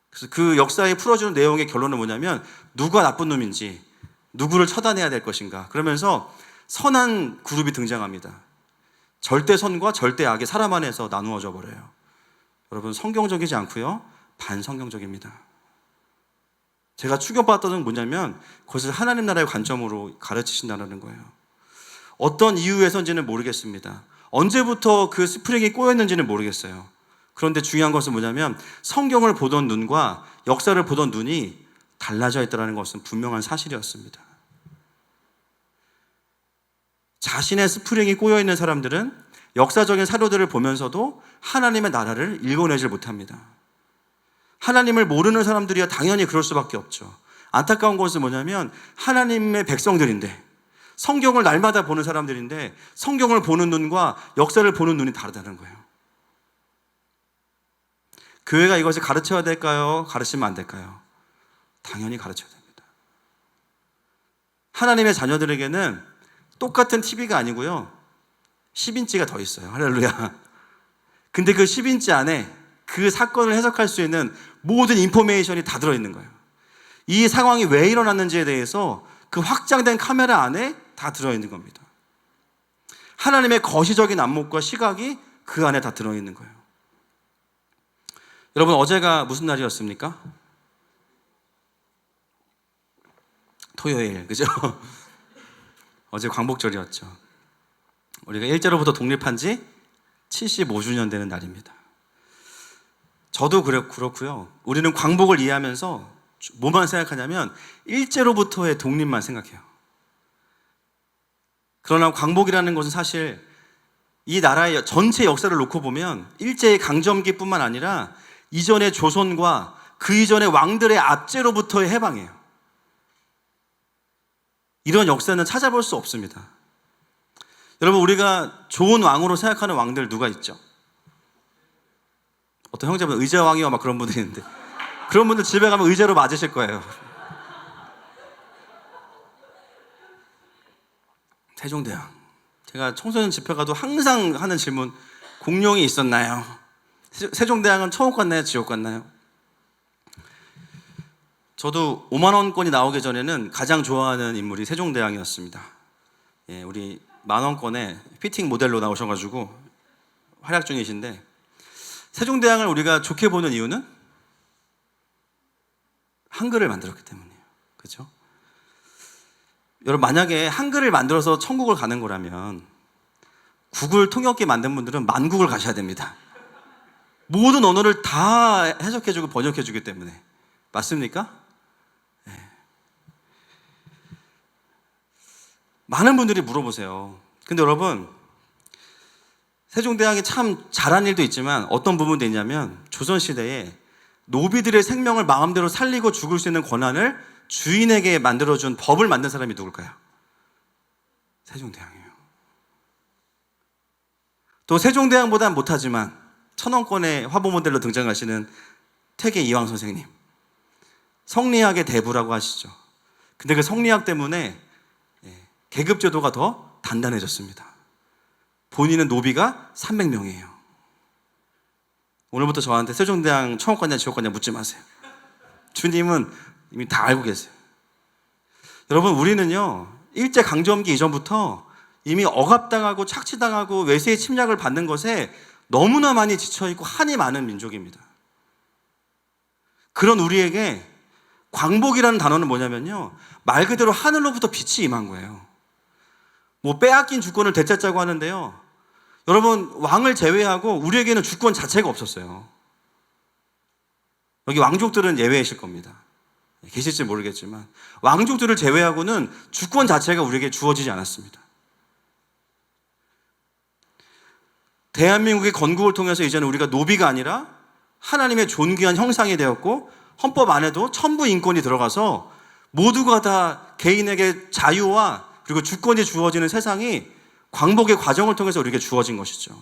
그래서 그 역사에 풀어주는 내용의 결론은 뭐냐면 누가 나쁜 놈인지, 누구를 처단해야 될 것인가, 그러면서 선한 그룹이 등장합니다. 절대 선과 절대 악이 사람 안에서 나누어져 버려요. 여러분, 성경적이지 않고요, 반성경적입니다. 제가 충격받았던 건 뭐냐면 그것을 하나님 나라의 관점으로 가르치신다는 거예요. 어떤 이유에서인지는 모르겠습니다. 언제부터 그 스프링이 꼬였는지는 모르겠어요. 그런데 중요한 것은 뭐냐면 성경을 보던 눈과 역사를 보던 눈이 달라져 있다는 것은 분명한 사실이었습니다. 자신의 스프링이 꼬여있는 사람들은 역사적인 사료들을 보면서도 하나님의 나라를 읽어내질 못합니다. 하나님을 모르는 사람들이야 당연히 그럴 수밖에 없죠. 안타까운 것은 뭐냐면 하나님의 백성들인데, 성경을 날마다 보는 사람들인데 성경을 보는 눈과 역사를 보는 눈이 다르다는 거예요. 교회가 이것을 가르쳐야 될까요? 가르치면 안 될까요? 당연히 가르쳐야 됩니다. 하나님의 자녀들에게는 똑같은 TV가 아니고요, 10인치가 더 있어요. 할렐루야. 근데 그 10인치 안에 그 사건을 해석할 수 있는 모든 인포메이션이 다 들어있는 거예요. 이 상황이 왜 일어났는지에 대해서 그 확장된 카메라 안에 다 들어있는 겁니다. 하나님의 거시적인 안목과 시각이 그 안에 다 들어있는 거예요. 여러분, 어제가 무슨 날이었습니까? 토요일, 그죠? 어제 광복절이었죠. 우리가 일제로부터 독립한 지 75주년 되는 날입니다. 저도 그렇고요. 우리는 광복을 이해하면서 뭐만 생각하냐면 일제로부터의 독립만 생각해요. 그러나 광복이라는 것은 사실 이 나라의 전체 역사를 놓고 보면 일제의 강점기뿐만 아니라 이전의 조선과 그 이전의 왕들의 압제로부터의 해방이에요. 이런 역사는 찾아볼 수 없습니다. 여러분, 우리가 좋은 왕으로 생각하는 왕들 누가 있죠? 어떤 형제분 의자왕이와 막 그런 분들이 있는데, 그런 분들 집에 가면 의자로 맞으실 거예요. 세종대왕. 제가 청소년 집회 가도 항상 하는 질문, 공룡이 있었나요? 세종대왕은 천국 갔나요? 지옥 갔나요? 저도 5만 원권이 나오기 전에는 가장 좋아하는 인물이 세종대왕이었습니다. 예, 우리 만원권에 피팅 모델로 나오셔가지고 활약 중이신데, 세종대왕을 우리가 좋게 보는 이유는 한글을 만들었기 때문이에요. 그렇죠? 여러분, 만약에 한글을 만들어서 천국을 가는 거라면 구글 통역기 만든 분들은 만국을 가셔야 됩니다. 모든 언어를 다 해석해주고 번역해주기 때문에. 맞습니까? 네. 많은 분들이 물어보세요. 근데 여러분, 세종대왕이 참 잘한 일도 있지만 어떤 부분도 있냐면 조선시대에 노비들의 생명을 마음대로 살리고 죽을 수 있는 권한을 주인에게 만들어준 법을 만든 사람이 누굴까요? 세종대왕이에요. 또 세종대왕보다는 못하지만 천원권의 화보 모델로 등장하시는 퇴계 이황 선생님, 성리학의 대부라고 하시죠. 근데 그 성리학 때문에 계급제도가 더 단단해졌습니다. 본인은 노비가 300명이에요. 오늘부터 저한테 세종대왕 천국 갔냐 지옥 갔냐 묻지 마세요. 주님은 이미 다 알고 계세요. 여러분, 우리는요, 일제 강점기 이전부터 이미 억압당하고 착취당하고 외세의 침략을 받는 것에 너무나 많이 지쳐있고 한이 많은 민족입니다. 그런 우리에게 광복이라는 단어는 뭐냐면요, 말 그대로 하늘로부터 빛이 임한 거예요. 뭐 빼앗긴 주권을 되찾자고 하는데요, 여러분, 왕을 제외하고 우리에게는 주권 자체가 없었어요. 여기 왕족들은 예외이실 겁니다. 계실지 모르겠지만 왕족들을 제외하고는 주권 자체가 우리에게 주어지지 않았습니다. 대한민국의 건국을 통해서 이제는 우리가 노비가 아니라 하나님의 존귀한 형상이 되었고, 헌법 안에도 천부 인권이 들어가서 모두가 다 개인에게 자유와 그리고 주권이 주어지는 세상이 광복의 과정을 통해서 우리에게 주어진 것이죠.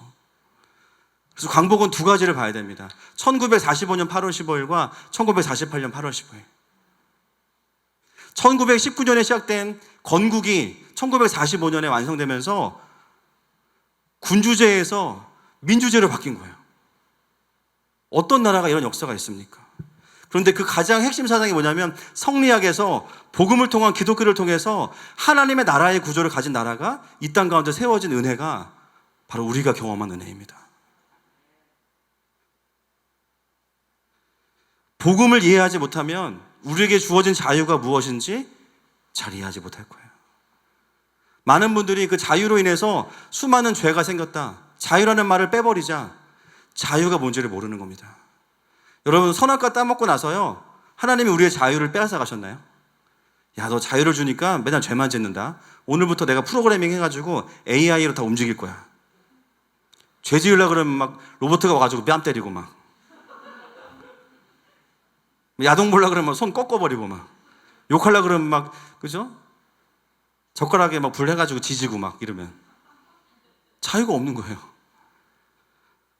그래서 광복은 두 가지를 봐야 됩니다. 1945년 8월 15일과 1948년 8월 15일. 1919년에 시작된 건국이 1945년에 완성되면서 군주제에서 민주제로 바뀐 거예요. 어떤 나라가 이런 역사가 있습니까? 그런데 그 가장 핵심 사상이 뭐냐면 성리학에서 복음을 통한 기독교를 통해서 하나님의 나라의 구조를 가진 나라가 이 땅 가운데 세워진 은혜가 바로 우리가 경험한 은혜입니다. 복음을 이해하지 못하면 우리에게 주어진 자유가 무엇인지 잘 이해하지 못할 거예요. 많은 분들이 그 자유로 인해서 수많은 죄가 생겼다. 자유라는 말을 빼버리자 자유가 뭔지를 모르는 겁니다. 여러분, 선악과 따먹고 나서요, 하나님이 우리의 자유를 빼앗아 가셨나요? 야, 너 자유를 주니까 맨날 죄만 짓는다. 오늘부터 내가 프로그래밍 해가지고 AI로 다 움직일 거야. 죄 지으려고 그러면 막 로봇가 와가지고 뺨 때리고 막. 야동 보려고 그러면 손 꺾어버리고 막. 욕하려고 그러면 막, 그죠? 젓가락에 막 불 해가지고 지지고 막 이러면. 자유가 없는 거예요.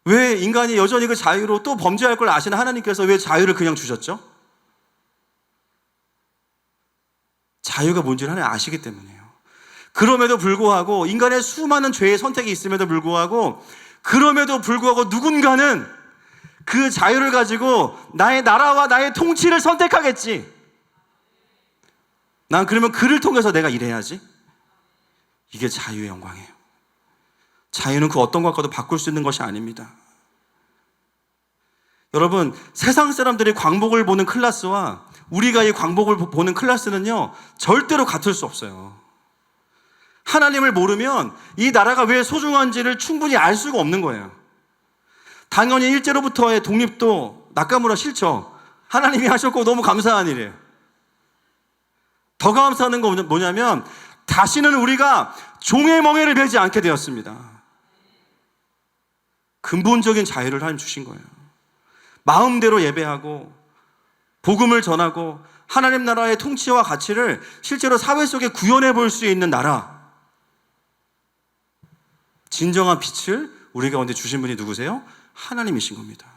왜 인간이 여전히 그 자유로 또 범죄할 걸 아시는 하나님께서 왜 자유를 그냥 주셨죠? 자유가 뭔지를 하나님 아시기 때문이에요. 그럼에도 불구하고 인간의 수많은 죄의 선택이 있음에도 불구하고 그럼에도 불구하고 누군가는 그 자유를 가지고 나의 나라와 나의 통치를 선택하겠지. 난 그러면 그를 통해서 내가 일해야지. 이게 자유의 영광이에요. 자유는 그 어떤 것과도 바꿀 수 있는 것이 아닙니다. 여러분, 세상 사람들이 광복을 보는 클래스와 우리가 이 광복을 보는 클래스는요, 절대로 같을 수 없어요. 하나님을 모르면 이 나라가 왜 소중한지를 충분히 알 수가 없는 거예요. 당연히 일제로부터의 독립도 나카무라 싫죠. 하나님이 하셨고 너무 감사한 일이에요. 더 감사한 건 뭐냐면 다시는 우리가 종의 멍에를 매지 않게 되었습니다. 근본적인 자유를 하나님 주신 거예요. 마음대로 예배하고 복음을 전하고 하나님 나라의 통치와 가치를 실제로 사회 속에 구현해 볼 수 있는 나라. 진정한 빛을 우리 가운데 주신 분이 누구세요? 하나님이신 겁니다.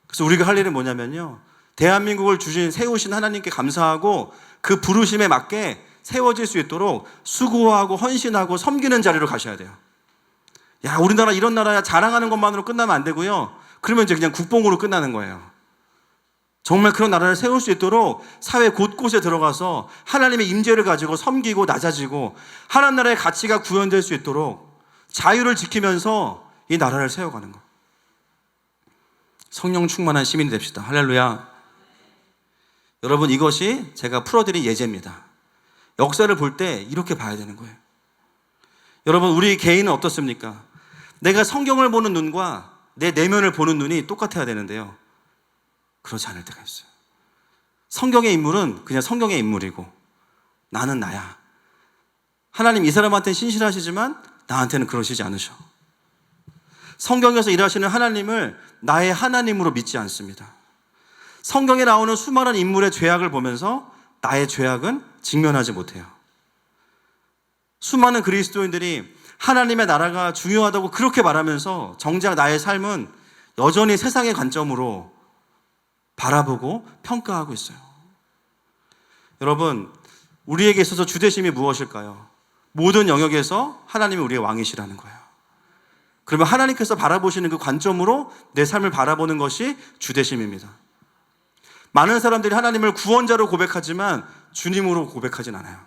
그래서 우리가 할 일은 뭐냐면요, 대한민국을 세우신 하나님께 감사하고 그 부르심에 맞게 세워질 수 있도록 수고하고 헌신하고 섬기는 자리로 가셔야 돼요. 야, 우리나라 이런 나라야 자랑하는 것만으로 끝나면 안 되고요. 그러면 이제 그냥 국뽕으로 끝나는 거예요. 정말 그런 나라를 세울 수 있도록 사회 곳곳에 들어가서 하나님의 임재를 가지고 섬기고 낮아지고 하나님 나라의 가치가 구현될 수 있도록 자유를 지키면서 이 나라를 세워가는 것. 성령 충만한 시민이 됩시다. 할렐루야. 여러분, 이것이 제가 풀어드린 예제입니다. 역사를 볼 때 이렇게 봐야 되는 거예요. 여러분, 우리 개인은 어떻습니까? 내가 성경을 보는 눈과 내 내면을 보는 눈이 똑같아야 되는데요, 그렇지 않을 때가 있어요. 성경의 인물은 그냥 성경의 인물이고 나는 나야. 하나님 이 사람한테는 신실하시지만 나한테는 그러시지 않으셔. 성경에서 일하시는 하나님을 나의 하나님으로 믿지 않습니다. 성경에 나오는 수많은 인물의 죄악을 보면서 나의 죄악은 직면하지 못해요. 수많은 그리스도인들이 하나님의 나라가 중요하다고 그렇게 말하면서 정작 나의 삶은 여전히 세상의 관점으로 바라보고 평가하고 있어요. 여러분, 우리에게 있어서 주대심이 무엇일까요? 모든 영역에서 하나님이 우리의 왕이시라는 거예요. 그러면 하나님께서 바라보시는 그 관점으로 내 삶을 바라보는 것이 주대심입니다. 많은 사람들이 하나님을 구원자로 고백하지만 주님으로 고백하진 않아요.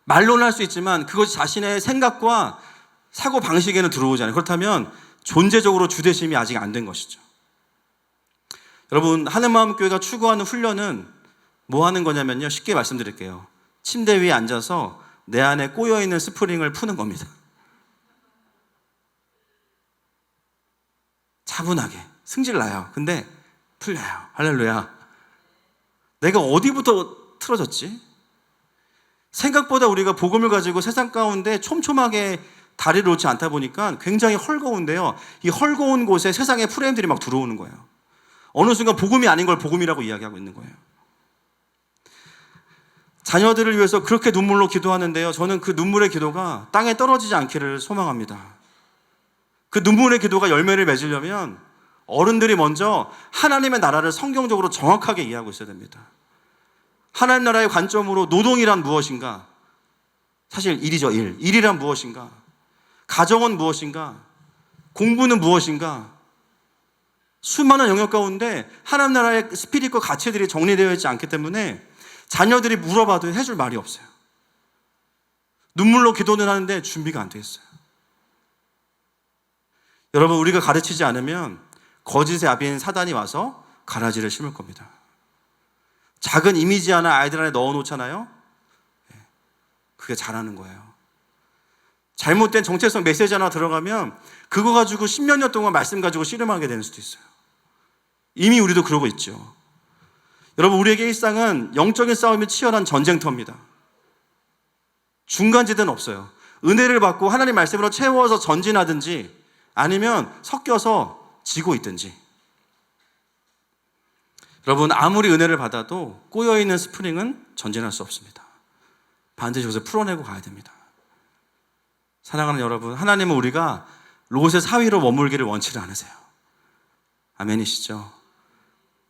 말로는 할 수 있지만 그것이 자신의 생각과 사고 방식에는 들어오지 않아요. 그렇다면 존재적으로 주대심이 아직 안 된 것이죠. 여러분, 하늘마음교회가 추구하는 훈련은 뭐 하는 거냐면요, 쉽게 말씀드릴게요. 침대 위에 앉아서 내 안에 꼬여있는 스프링을 푸는 겁니다. 차분하게 승질 나요. 근데 풀려요. 할렐루야. 내가 어디부터 틀어졌지? 생각보다 우리가 복음을 가지고 세상 가운데 촘촘하게 다리를 놓지 않다 보니까 굉장히 헐거운데요, 이 헐거운 곳에 세상의 프레임들이 막 들어오는 거예요. 어느 순간 복음이 아닌 걸 복음이라고 이야기하고 있는 거예요. 자녀들을 위해서 그렇게 눈물로 기도하는데요. 저는 그 눈물의 기도가 땅에 떨어지지 않기를 소망합니다. 그 눈물의 기도가 열매를 맺으려면 어른들이 먼저 하나님의 나라를 성경적으로 정확하게 이해하고 있어야 됩니다. 하나님 나라의 관점으로 노동이란 무엇인가? 사실 일이죠, 일. 일이란 무엇인가? 가정은 무엇인가? 공부는 무엇인가? 수많은 영역 가운데 하나님 나라의 스피릿과 가치들이 정리되어 있지 않기 때문에 자녀들이 물어봐도 해줄 말이 없어요. 눈물로 기도는 하는데 준비가 안 돼 있어요. 여러분, 우리가 가르치지 않으면 거짓의 아비인 사단이 와서 가라지를 심을 겁니다. 작은 이미지 하나 아이들 안에 넣어놓잖아요. 그게 잘하는 거예요. 잘못된 정체성 메시지 하나 들어가면 그거 가지고 10몇 년 동안 말씀 가지고 씨름하게 되는 수도 있어요. 이미 우리도 그러고 있죠. 여러분, 우리에게 일상은 영적인 싸움이 치열한 전쟁터입니다. 중간지대는 없어요. 은혜를 받고 하나님 말씀으로 채워서 전진하든지 아니면 섞여서 지고 있든지. 여러분, 아무리 은혜를 받아도 꼬여있는 스프링은 전진할 수 없습니다. 반드시 여기서 풀어내고 가야 됩니다. 사랑하는 여러분, 하나님은 우리가 롯의 사위로 머물기를 원치를 않으세요. 아멘이시죠?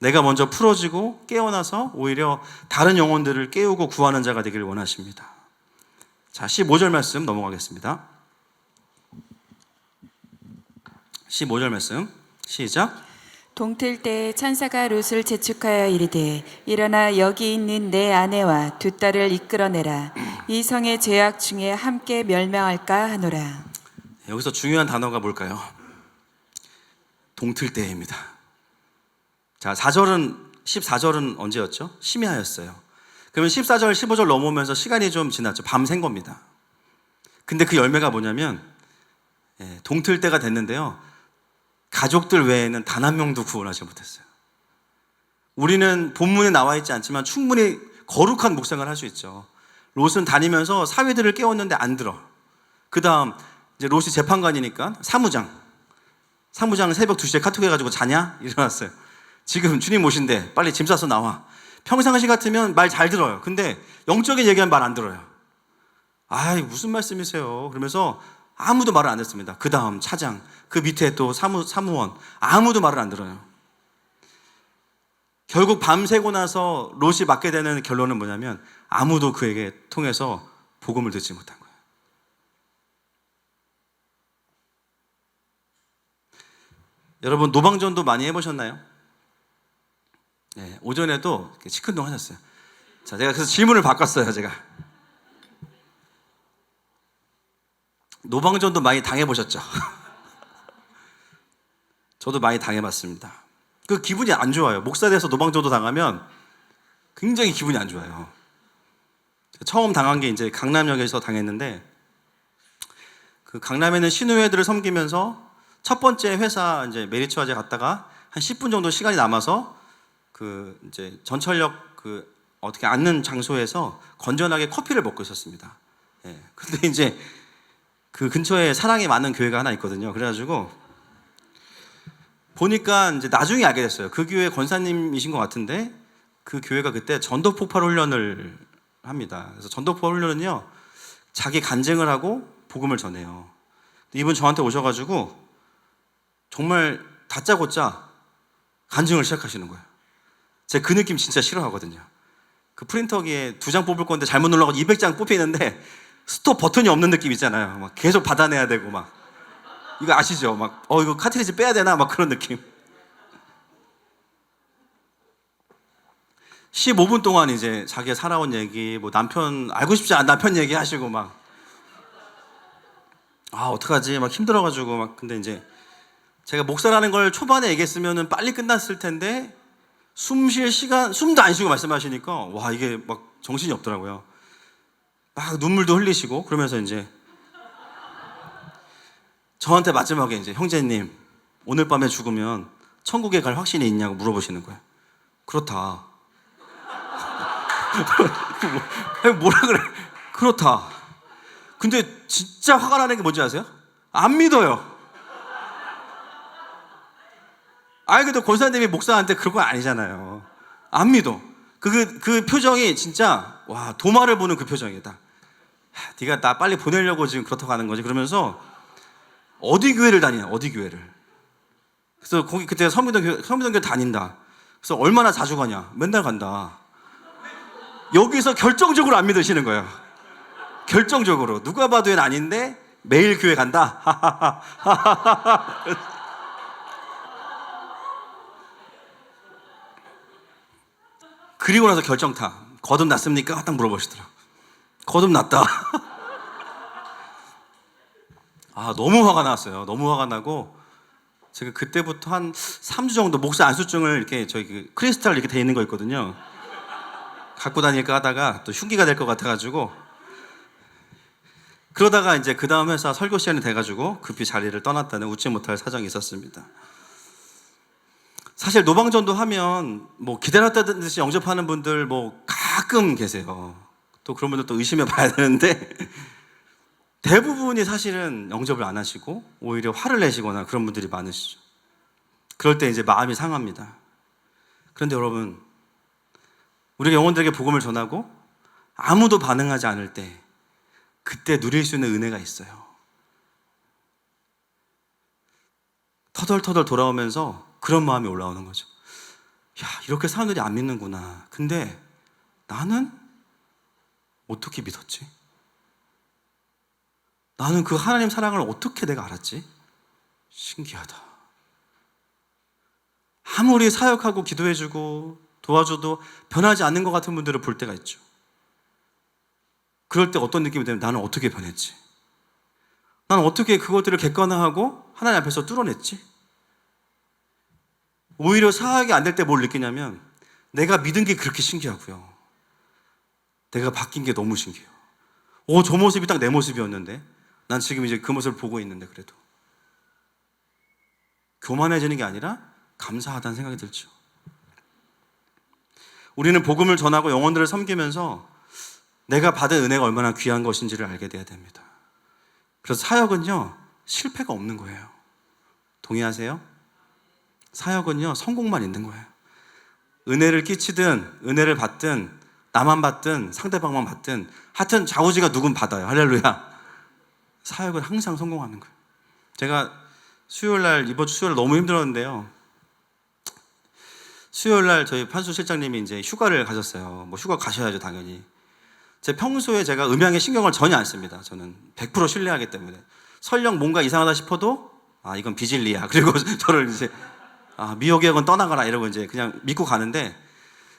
내가 먼저 풀어지고 깨어나서 오히려 다른 영혼들을 깨우고 구하는 자가 되기를 원하십니다. 자, 15절 말씀 넘어가겠습니다. 15절 말씀 시작. 동틀 때 천사가 롯을 재촉하여 이르되 일어나 여기 있는 내 아내와 두 딸을 이끌어내라. 이 성의 죄악 중에 함께 멸망할까 하노라. 여기서 중요한 단어가 뭘까요? 동틀 때입니다. 자, 14절은 언제였죠? 심야였어요. 그러면 14절, 15절 넘어오면서 시간이 좀 지났죠. 밤샌 겁니다. 근데 그 열매가 뭐냐면 동틀 때가 됐는데요. 가족들 외에는 단 한 명도 구원하지 못했어요. 우리는 본문에 나와 있지 않지만 충분히 거룩한 묵상을 할 수 있죠. 롯은 다니면서 사위들을 깨웠는데 안 들어. 그 다음 이제 롯이 재판관이니까 사무장 새벽 2시에 카톡 해가지고 자냐? 일어났어요. 지금 주님 오신대. 빨리 짐 싸서 나와. 평상시 같으면 말 잘 들어요. 근데 영적인 얘기하면 말 안 들어요. 아이, 무슨 말씀이세요? 그러면서 아무도 말을 안 했습니다. 그 다음 차장, 그 밑에 또 사무원, 아무도 말을 안 들어요. 결국 밤새고 나서 롯이 맞게 되는 결론은 뭐냐면 아무도 그에게 통해서 복음을 듣지 못한 거예요. 여러분, 노방전도 많이 해보셨나요? 네, 오전에도 시큰둥 하셨어요. 자, 제가 그래서 질문을 바꿨어요. 제가 노방전도 많이 당해보셨죠? 저도 많이 당해봤습니다. 그 기분이 안 좋아요. 목사 돼서 노방전도 당하면 굉장히 기분이 안 좋아요. 처음 당한 게 이제 강남역에서 당했는데, 그 강남에는 신우회들을 섬기면서 첫 번째 회사 이제 메리츠화재 갔다가 한 10분 정도 시간이 남아서 그 이제 전철역 그 어떻게 앉는 장소에서 건전하게 커피를 먹고 있었습니다. 예. 근데 이제 그 근처에 사랑이 많은 교회가 하나 있거든요. 그래가지고 보니까 이제 나중에 알게 됐어요. 그 교회 권사님이신 것 같은데 그 교회가 그때 전도폭발 훈련을 합니다. 그래서 전도폭발 훈련은요, 자기 간증을 하고 복음을 전해요. 이분 저한테 오셔가지고 정말 다짜고짜 간증을 시작하시는 거예요. 제가 그 느낌 진짜 싫어하거든요. 그 프린터기에 2장 뽑을 건데 잘못 눌러서 200장 뽑히는데 스톱 버튼이 없는 느낌 있잖아요. 막 계속 받아내야 되고 막. 이거 아시죠? 막 이거 카트리지 빼야 되나? 막 그런 느낌. 15분 동안 이제 자기가 살아온 얘기, 뭐 남편 알고 싶지 않은 남편 얘기 하시고 막, 어떡하지? 막 힘들어가지고 막. 근데 이제 제가 목사라는 걸 초반에 얘기했으면은 빨리 끝났을 텐데 숨 쉴 시간, 숨도 안 쉬고 말씀하시니까 와, 이게 막 정신이 없더라고요. 막 눈물도 흘리시고 그러면서 이제 저한테 마지막에 이제 형제님, 오늘 밤에 죽으면 천국에 갈 확신이 있냐고 물어보시는 거예요. 그렇다. 뭐라 그래? 그렇다. 근데 진짜 화가 나는 게 뭔지 아세요? 안 믿어요. 근데 권사님이 목사한테 그런 거 아니잖아요. 안 믿어. 그 표정이 진짜 와, 도마를 보는 그 표정이다. 네가 나 빨리 보내려고 지금 그렇다고 하는 거지. 그러면서 어디 교회를 다니냐, 어디 교회를. 그래서 거기 그때 성미동교회 다닌다. 그래서 얼마나 자주 가냐, 맨날 간다. 여기서 결정적으로 안 믿으시는 거예요. 결정적으로. 누가 봐도 얘는 아닌데 매일 교회 간다. 그리고 나서 결정타. 거듭났습니까? 딱 물어보시더라. 거듭났다. 아, 너무 화가 났어요. 너무 화가 나고 제가 그때부터 한 3주 정도 목사 안수증을 이렇게 저희 그 크리스탈 이렇게 돼 있는 거 있거든요. 갖고 다닐까 하다가 또 흉기가 될 것 같아가지고, 그러다가 이제 그 다음 회사 설교 시간이 돼가지고 급히 자리를 떠났다는 웃지 못할 사정이 있었습니다. 사실 노방전도 하면 뭐 기다렸다는 듯이 영접하는 분들 뭐 가끔 계세요. 또 그런 분들 또 의심해 봐야 되는데 대부분이 사실은 영접을 안 하시고 오히려 화를 내시거나 그런 분들이 많으시죠. 그럴 때 이제 마음이 상합니다. 그런데 여러분, 우리가 영혼들에게 복음을 전하고 아무도 반응하지 않을 때 그때 누릴 수 있는 은혜가 있어요. 터덜터덜 돌아오면서 그런 마음이 올라오는 거죠. 야, 이렇게 사람들이 안 믿는구나. 근데 나는 어떻게 믿었지? 나는 그 하나님 사랑을 어떻게 내가 알았지? 신기하다. 아무리 사역하고 기도해주고 도와줘도 변하지 않는 것 같은 분들을 볼 때가 있죠. 그럴 때 어떤 느낌이 들면 나는 어떻게 변했지? 나는 어떻게 그것들을 객관화하고 하나님 앞에서 뚫어냈지? 오히려 사역이 안 될 때 뭘 느끼냐면 내가 믿은 게 그렇게 신기하고요. 내가 바뀐 게 너무 신기해요. 저 모습이 딱 내 모습이었는데 난 지금 이제 그 모습을 보고 있는데 그래도 교만해지는 게 아니라 감사하다는 생각이 들죠. 우리는 복음을 전하고 영혼들을 섬기면서 내가 받은 은혜가 얼마나 귀한 것인지를 알게 돼야 됩니다. 그래서 사역은요, 실패가 없는 거예요. 동의하세요? 사역은요, 성공만 있는 거예요. 은혜를 끼치든 은혜를 받든 나만 받든 상대방만 받든 하여튼 좌우지가 누군 받아요. 할렐루야. 사역은 항상 성공하는 거예요. 제가 이번 주 수요일 너무 힘들었는데요. 수요일 날 저희 판수 실장님이 이제 휴가를 가셨어요. 뭐 휴가 가셔야죠, 당연히. 평소에 제가 음향에 신경을 전혀 안 씁니다. 저는 100% 신뢰하기 때문에. 설령 뭔가 이상하다 싶어도 이건 비질리야. 그리고 저를 이제 미호객은 떠나가라 이러고 이제 그냥 믿고 가는데,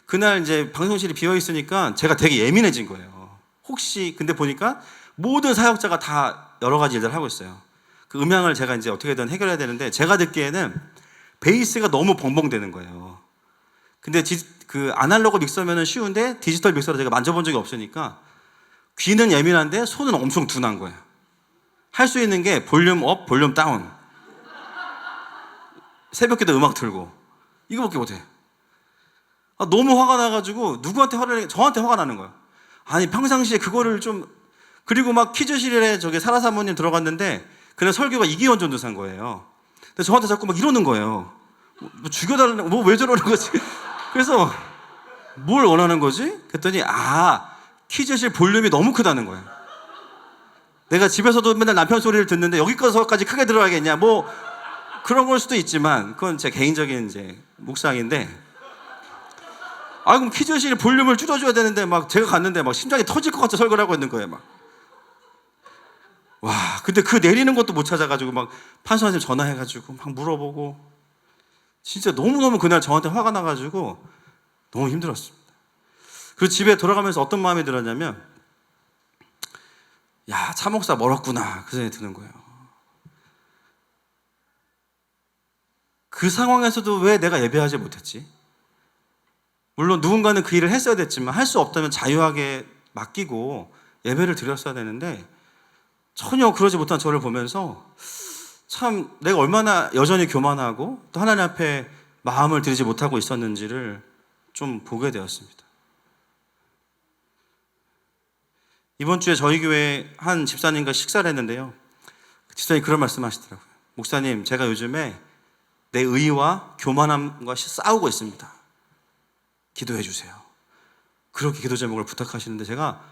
그날 이제 방송실이 비어 있으니까 제가 되게 예민해진 거예요. 혹시 근데 보니까 모든 사역자가 다 여러 가지 일들을 하고 있어요. 그 음향을 제가 이제 어떻게든 해결해야 되는데 제가 듣기에는 베이스가 너무 벙벙대는 거예요. 근데 그 아날로그 믹서면은 쉬운데 디지털 믹서를 제가 만져본 적이 없으니까 귀는 예민한데 손은 엄청 둔한 거예요. 할 수 있는 게 볼륨 업, 볼륨 다운. 새벽기도 음악 틀고 이거밖에 못해. 너무 화가 나가지고 누구한테 저한테 화가 나는 거예요. 아니 평상시에 그거를 좀. 그리고 막 퀴즈실에 사라 사모님 들어갔는데 그날 설교가 이기원 전도사인 거예요. 근데 저한테 자꾸 막 이러는 거예요. 뭐 죽여달라는, 뭐 왜 저러는 거지? 그래서 뭘 원하는 거지? 그랬더니 퀴즈실 볼륨이 너무 크다는 거예요. 내가 집에서도 맨날 남편 소리를 듣는데 여기까지 크게 들어가겠냐? 뭐 그런 걸 수도 있지만 그건 제 개인적인 이제 묵상인데, 그럼 퀴즈실 볼륨을 줄여줘야 되는데 막 제가 갔는데 막 심장이 터질 것 같이 설교를 하고 있는 거예요. 막. 와, 근데 그 내리는 것도 못 찾아가지고 막 판수 선생님 전화해가지고 막 물어보고, 진짜 너무너무 그날 저한테 화가 나가지고 너무 힘들었습니다. 그리고 집에 돌아가면서 어떤 마음이 들었냐면, 야, 차 목사 멀었구나 그 생각이 드는 거예요. 그 상황에서도 왜 내가 예배하지 못했지? 물론 누군가는 그 일을 했어야 됐지만 할 수 없다면 자유하게 맡기고 예배를 드렸어야 되는데 전혀 그러지 못한 저를 보면서 참 내가 얼마나 여전히 교만하고 또 하나님 앞에 마음을 들이지 못하고 있었는지를 좀 보게 되었습니다. 이번 주에 저희 교회 한 집사님과 식사를 했는데요. 집사님이 그런 말씀 하시더라고요. 목사님, 제가 요즘에 내 의와 교만함과 싸우고 있습니다. 기도해 주세요. 그렇게 기도 제목을 부탁하시는데 제가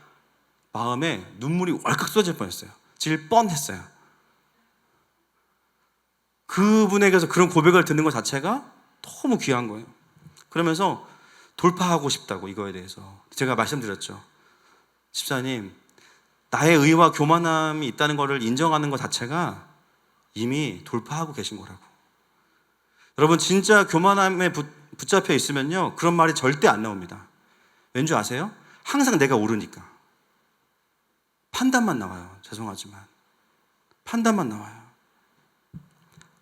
마음에 눈물이 왈칵 쏟아질 뻔했어요. 질 뻔했어요. 그분에게서 그런 고백을 듣는 것 자체가 너무 귀한 거예요. 그러면서 돌파하고 싶다고, 이거에 대해서 제가 말씀드렸죠. 집사님, 나의 의와 교만함이 있다는 것을 인정하는 것 자체가 이미 돌파하고 계신 거라고. 여러분, 진짜 교만함에 붙잡혀 있으면요, 그런 말이 절대 안 나옵니다. 왠지 아세요? 항상 내가 옳으니까. 판단만 나와요. 죄송하지만 판단만 나와요.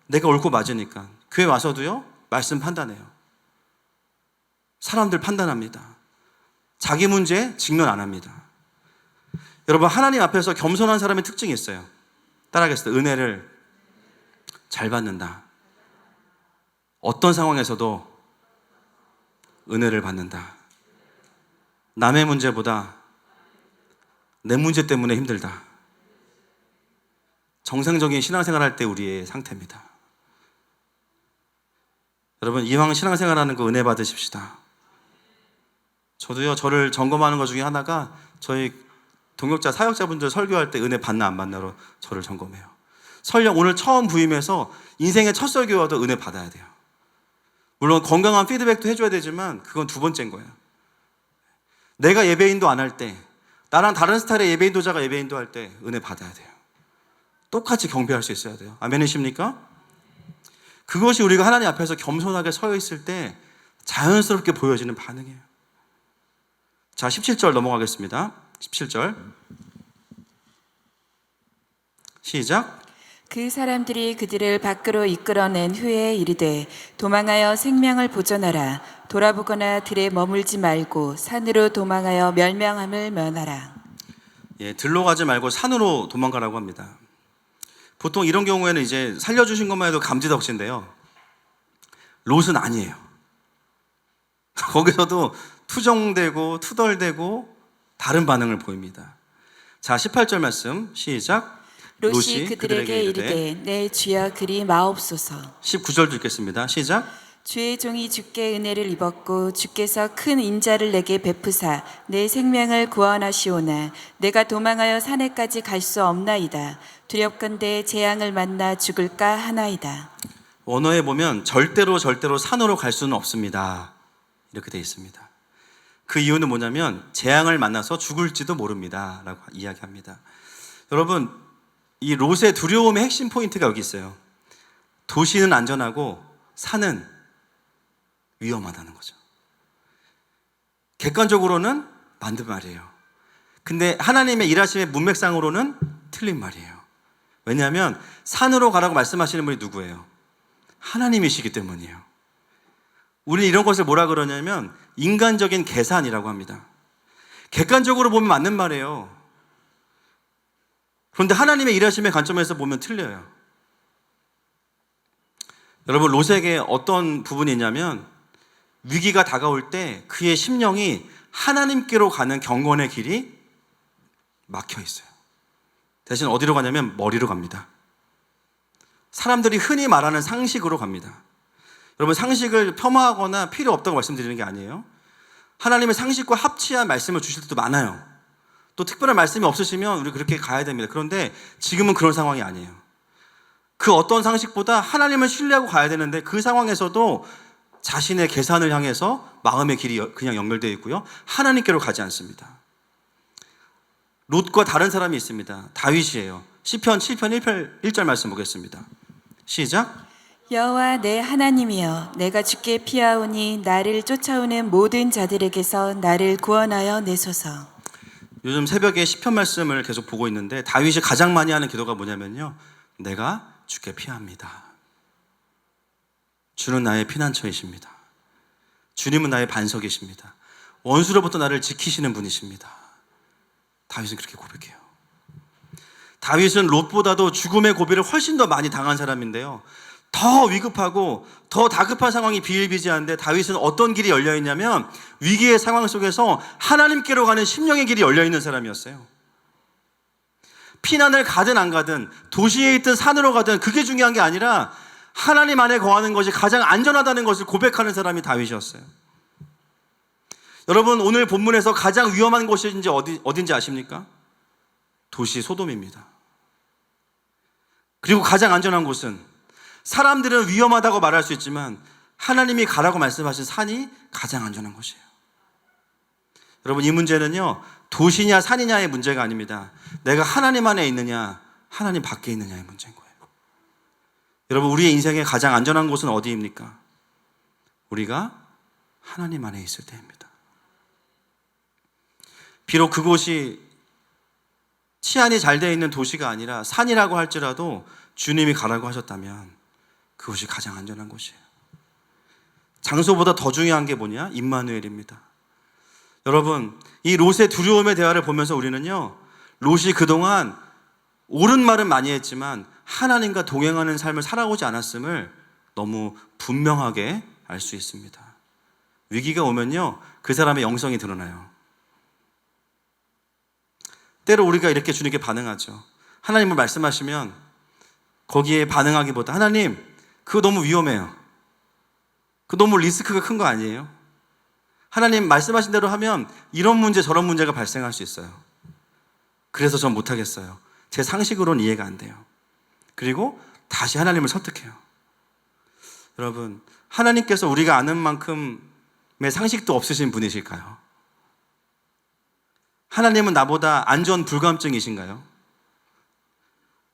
내가 옳고 맞으니까. 교회 와서도요, 말씀 판단해요. 사람들 판단합니다. 자기 문제 직면 안 합니다. 여러분, 하나님 앞에서 겸손한 사람의 특징이 있어요. 따라하겠습니다. 은혜를 잘 받는다. 어떤 상황에서도 은혜를 받는다. 남의 문제보다 내 문제 때문에 힘들다. 정상적인 신앙생활 할 때 우리의 상태입니다. 여러분, 이왕 신앙생활 하는 거 은혜 받으십시다. 저도요, 저를 점검하는 것 중에 하나가 저희 동역자, 사역자분들 설교할 때 은혜 받나 안 받나로 저를 점검해요. 설령 오늘 처음 부임해서 인생의 첫 설교와도 은혜 받아야 돼요. 물론 건강한 피드백도 해줘야 되지만 그건 두 번째인 거예요. 내가 예배인도 안 할 때, 나랑 다른 스타일의 예배인도자가 예배인도 할 때 은혜 받아야 돼요. 똑같이 경배할 수 있어야 돼요. 아멘이십니까? 그것이 우리가 하나님 앞에서 겸손하게 서 있을 때 자연스럽게 보여지는 반응이에요. 자, 17절 넘어가겠습니다. 17절 시작. 그 사람들이 그들을 밖으로 이끌어낸 후에 이르되 도망하여 생명을 보존하라. 돌아보거나 들에 머물지 말고 산으로 도망하여 멸망함을 면하라. 예, 들로 가지 말고 산으로 도망가라고 합니다. 보통 이런 경우에는 이제 살려주신 것만 해도 감지덕지인데요, 롯은 아니에요. 거기서도 투정되고 투덜대고 다른 반응을 보입니다. 자, 18절 말씀 시작. 롯이 그들에게 이르되 내 주여 그리 마옵소서. 19절도 읽겠습니다. 시작. 주의 종이 주께 은혜를 입었고 주께서 큰 인자를 내게 베푸사 내 생명을 구원하시오나 내가 도망하여 산에까지 갈 수 없나이다. 두렵건대 재앙을 만나 죽을까 하나이다. 원어에 보면 절대로 산으로 갈 수는 없습니다, 이렇게 되어 있습니다. 그 이유는 뭐냐면 재앙을 만나서 죽을지도 모릅니다 라고 이야기합니다. 여러분, 이 롯의 두려움의 핵심 포인트가 여기 있어요. 도시는 안전하고 산은 위험하다는 거죠. 객관적으로는 맞는 말이에요. 근데 하나님의 일하심의 문맥상으로는 틀린 말이에요. 왜냐하면 산으로 가라고 말씀하시는 분이 누구예요? 하나님이시기 때문이에요. 우리는 이런 것을 뭐라 그러냐면 인간적인 계산이라고 합니다. 객관적으로 보면 맞는 말이에요. 그런데 하나님의 일하심의 관점에서 보면 틀려요. 여러분, 롯에게 어떤 부분이 있냐면 위기가 다가올 때 그의 심령이 하나님께로 가는 경건의 길이 막혀 있어요. 대신 어디로 가냐면 머리로 갑니다. 사람들이 흔히 말하는 상식으로 갑니다. 여러분, 상식을 폄하하거나 필요 없다고 말씀드리는 게 아니에요. 하나님의 상식과 합치한 말씀을 주실 때도 많아요. 또 특별한 말씀이 없으시면 우리 그렇게 가야 됩니다. 그런데 지금은 그런 상황이 아니에요. 그 어떤 상식보다 하나님을 신뢰하고 가야 되는데 그 상황에서도 자신의 계산을 향해서 마음의 길이 그냥 연결되어 있고요, 하나님께로 가지 않습니다. 롯과 다른 사람이 있습니다. 다윗이에요. 시편 7편 1절 말씀 보겠습니다. 시작. 여호와 내 하나님이여 내가 주께 피하오니 나를 쫓아오는 모든 자들에게서 나를 구원하여 내소서. 요즘 새벽에 시편 말씀을 계속 보고 있는데 다윗이 가장 많이 하는 기도가 뭐냐면요, 내가 주께 피합니다. 주는 나의 피난처이십니다. 주님은 나의 반석이십니다. 원수로부터 나를 지키시는 분이십니다. 다윗은 그렇게 고백해요. 다윗은 롯보다도 죽음의 고비를 훨씬 더 많이 당한 사람인데요, 더 위급하고 더 다급한 상황이 비일비재한데 다윗은 어떤 길이 열려있냐면 위기의 상황 속에서 하나님께로 가는 심령의 길이 열려있는 사람이었어요. 피난을 가든 안 가든 도시에 있든 산으로 가든 그게 중요한 게 아니라 하나님 안에 거하는 것이 가장 안전하다는 것을 고백하는 사람이 다윗이었어요. 여러분, 오늘 본문에서 가장 위험한 곳이 어딘지 아십니까? 도시 소돔입니다. 그리고 가장 안전한 곳은, 사람들은 위험하다고 말할 수 있지만 하나님이 가라고 말씀하신 산이 가장 안전한 곳이에요. 여러분, 이 문제는요, 도시냐 산이냐의 문제가 아닙니다. 내가 하나님 안에 있느냐 하나님 밖에 있느냐의 문제인 거예요. 여러분, 우리의 인생의 가장 안전한 곳은 어디입니까? 우리가 하나님 안에 있을 때입니다. 비록 그곳이 치안이 잘 되어 있는 도시가 아니라 산이라고 할지라도 주님이 가라고 하셨다면 그곳이 가장 안전한 곳이에요. 장소보다 더 중요한 게 뭐냐? 임마누엘입니다. 여러분, 이 롯의 두려움의 대화를 보면서 우리는요, 롯이 그동안 옳은 말은 많이 했지만 하나님과 동행하는 삶을 살아오지 않았음을 너무 분명하게 알 수 있습니다. 위기가 오면요, 그 사람의 영성이 드러나요. 때로 우리가 이렇게 주님께 반응하죠. 하나님을 말씀하시면 거기에 반응하기보다, 하나님, 그거 너무 위험해요. 그거 너무 리스크가 큰 거 아니에요? 하나님 말씀하신 대로 하면 이런 문제 저런 문제가 발생할 수 있어요. 그래서 전 못하겠어요. 제 상식으로는 이해가 안 돼요. 그리고 다시 하나님을 설득해요. 여러분, 하나님께서 우리가 아는 만큼의 상식도 없으신 분이실까요? 하나님은 나보다 안전 불감증이신가요?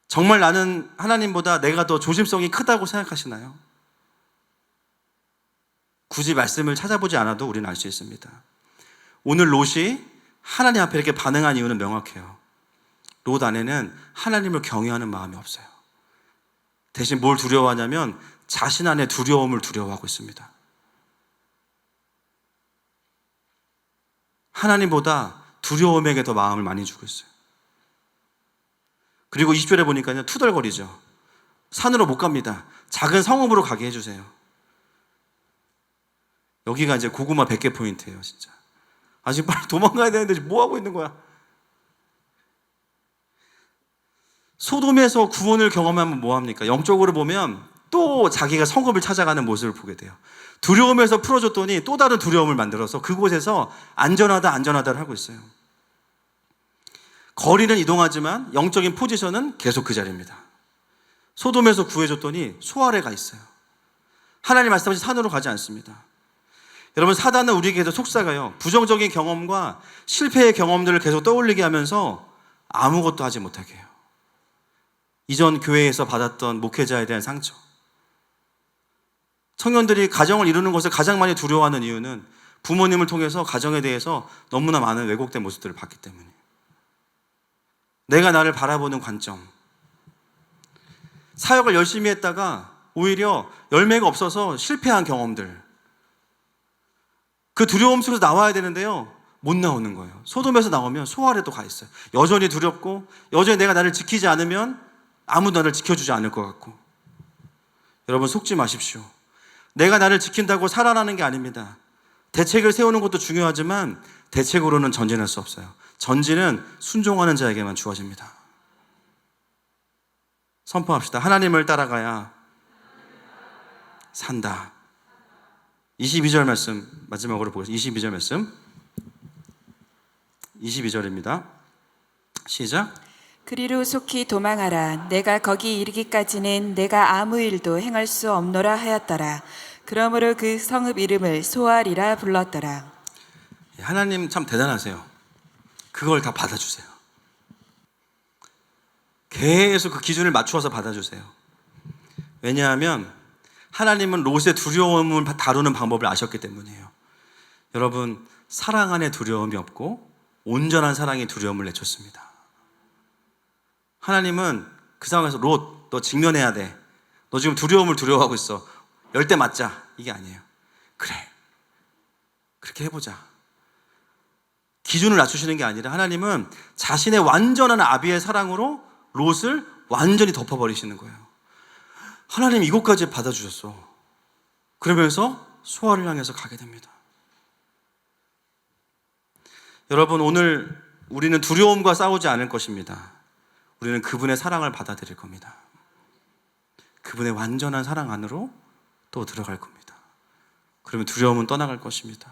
정말 나는 하나님보다 내가 더 조심성이 크다고 생각하시나요? 굳이 말씀을 찾아보지 않아도 우리는 알 수 있습니다. 오늘 롯이 하나님 앞에 이렇게 반응한 이유는 명확해요. 롯 안에는 하나님을 경외하는 마음이 없어요. 대신 뭘 두려워하냐면 자신 안에 두려움을 두려워하고 있습니다. 하나님보다 두려움에게 더 마음을 많이 주고 있어요. 그리고 20절에 보니까요, 투덜거리죠. 산으로 못 갑니다. 작은 성읍으로 가게 해주세요. 여기가 이제 고구마 100개 포인트예요, 진짜. 지금 빨리 도망가야 되는데 뭐 하고 있는 거야? 소돔에서 구원을 경험하면 뭐 합니까? 영적으로 보면 또 자기가 성읍을 찾아가는 모습을 보게 돼요. 두려움에서 풀어줬더니 또 다른 두려움을 만들어서 그곳에서 안전하다를 하고 있어요. 거리는 이동하지만 영적인 포지션은 계속 그 자리입니다. 소돔에서 구해줬더니 소 아래 가 있어요. 하나님 말씀하신 산으로 가지 않습니다. 여러분, 사단은 우리에게 계속 속삭여요. 부정적인 경험과 실패의 경험들을 계속 떠올리게 하면서 아무것도 하지 못하게 해요. 이전 교회에서 받았던 목회자에 대한 상처. 청년들이 가정을 이루는 것을 가장 많이 두려워하는 이유는 부모님을 통해서 가정에 대해서 너무나 많은 왜곡된 모습들을 봤기 때문이에요. 내가 나를 바라보는 관점. 사역을 열심히 했다가 오히려 열매가 없어서 실패한 경험들. 그 두려움 속에서 나와야 되는데요, 못 나오는 거예요. 소돔에서 나오면 소 아래 또 가 있어요. 여전히 두렵고 여전히 내가 나를 지키지 않으면 아무도 나를 지켜주지 않을 것 같고. 여러분, 속지 마십시오. 내가 나를 지킨다고 살아나는 게 아닙니다. 대책을 세우는 것도 중요하지만 대책으로는 전진할 수 없어요. 전진은 순종하는 자에게만 주어집니다. 선포합시다. 하나님을 따라가야 산다. 22절 말씀 마지막으로 보겠습니다. 22절 말씀. 22절입니다. 시작. 그리로 속히 도망하라. 내가 거기 이르기까지는 내가 아무 일도 행할 수 없노라 하였더라. 그러므로 그 성읍 이름을 소알이라 불렀더라. 하나님 참 대단하세요. 그걸 다 받아주세요. 계속 그 기준을 맞추어서 받아주세요. 왜냐하면 하나님은 롯의 두려움을 다루는 방법을 아셨기 때문이에요. 여러분, 사랑 안에 두려움이 없고 온전한 사랑이 두려움을 내쫓습니다. 하나님은 그 상황에서 롯, 너 직면해야 돼. 너 지금 두려움을 두려워하고 있어. 열대 맞자. 이게 아니에요. 그래, 그렇게 해보자. 기준을 낮추시는 게 아니라 하나님은 자신의 완전한 아비의 사랑으로 롯을 완전히 덮어버리시는 거예요. 하나님 이것까지 받아주셨어. 그러면서 소알을 향해서 가게 됩니다. 여러분, 오늘 우리는 두려움과 싸우지 않을 것입니다. 우리는 그분의 사랑을 받아들일 겁니다. 그분의 완전한 사랑 안으로 또 들어갈 겁니다. 그러면 두려움은 떠나갈 것입니다.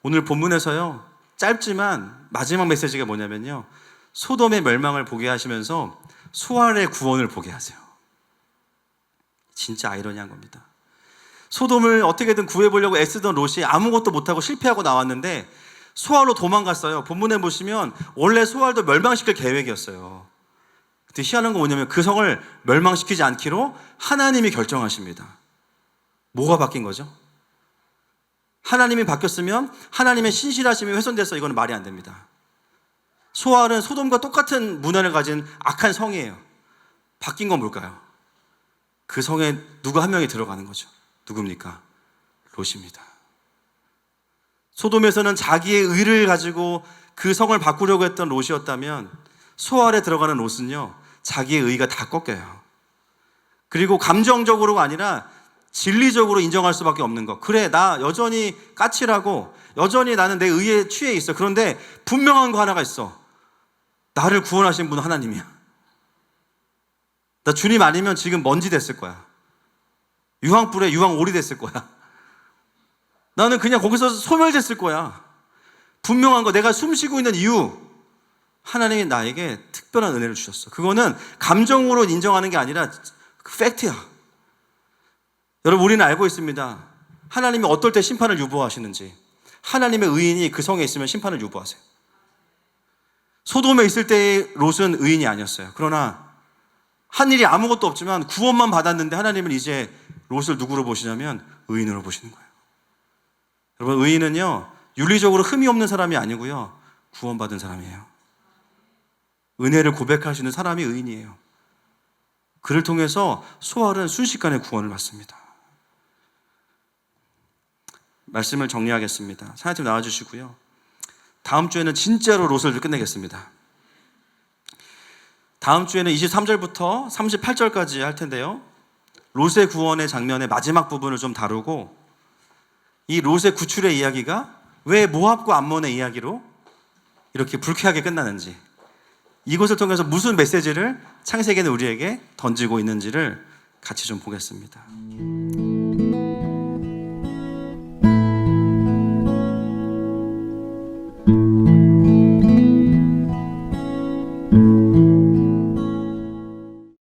오늘 본문에서요, 짧지만 마지막 메시지가 뭐냐면요, 소돔의 멸망을 보게 하시면서 소알의 구원을 보게 하세요. 진짜 아이러니한 겁니다. 소돔을 어떻게든 구해보려고 애쓰던 롯이 아무것도 못하고 실패하고 나왔는데 소알로 도망갔어요. 본문에 보시면 원래 소알도 멸망시킬 계획이었어요. 근데 희한한 건 뭐냐면 그 성을 멸망시키지 않기로 하나님이 결정하십니다. 뭐가 바뀐 거죠? 하나님이 바뀌었으면 하나님의 신실하심이 훼손돼서 이건 말이 안 됩니다. 소알은 소돔과 똑같은 문화를 가진 악한 성이에요. 바뀐 건 뭘까요? 그 성에 누구 한 명이 들어가는 거죠. 누굽니까? 롯입니다. 소돔에서는 자기의 의를 가지고 그 성을 바꾸려고 했던 롯이었다면 소알에 들어가는 롯은요, 자기의 의가 다 꺾여요. 그리고 감정적으로가 아니라 진리적으로 인정할 수밖에 없는 것. 그래, 나 여전히 까칠하고 여전히 나는 내 의에 취해 있어. 그런데 분명한 거 하나가 있어. 나를 구원하신 분은 하나님이야. 나 주님 아니면 지금 먼지 됐을 거야. 유황불에 유황오리 됐을 거야. 나는 그냥 거기서 소멸됐을 거야. 분명한 거, 내가 숨 쉬고 있는 이유, 하나님이 나에게 특별한 은혜를 주셨어. 그거는 감정으로 인정하는 게 아니라 팩트야. 여러분, 우리는 알고 있습니다. 하나님이 어떨 때 심판을 유보하시는지. 하나님의 의인이 그 성에 있으면 심판을 유보하세요. 소돔에 있을 때의 롯은 의인이 아니었어요. 그러나 한 일이 아무것도 없지만 구원만 받았는데 하나님은 이제 롯을 누구로 보시냐면 의인으로 보시는 거예요. 여러분, 의인은요, 윤리적으로 흠이 없는 사람이 아니고요, 구원받은 사람이에요. 은혜를 고백할 수 있는 사람이 의인이에요. 그를 통해서 소알은 순식간에 구원을 받습니다. 말씀을 정리하겠습니다. 사장님 나와주시고요. 다음 주에는 진짜로 롯을 끝내겠습니다. 다음 주에는 23절부터 38절까지 할 텐데요, 롯의 구원의 장면의 마지막 부분을 좀 다루고, 이 롯의 구출의 이야기가 왜 모압과 암몬의 이야기로 이렇게 불쾌하게 끝나는지, 이것을 통해서 무슨 메시지를 창세기는 우리에게 던지고 있는지를 같이 좀 보겠습니다.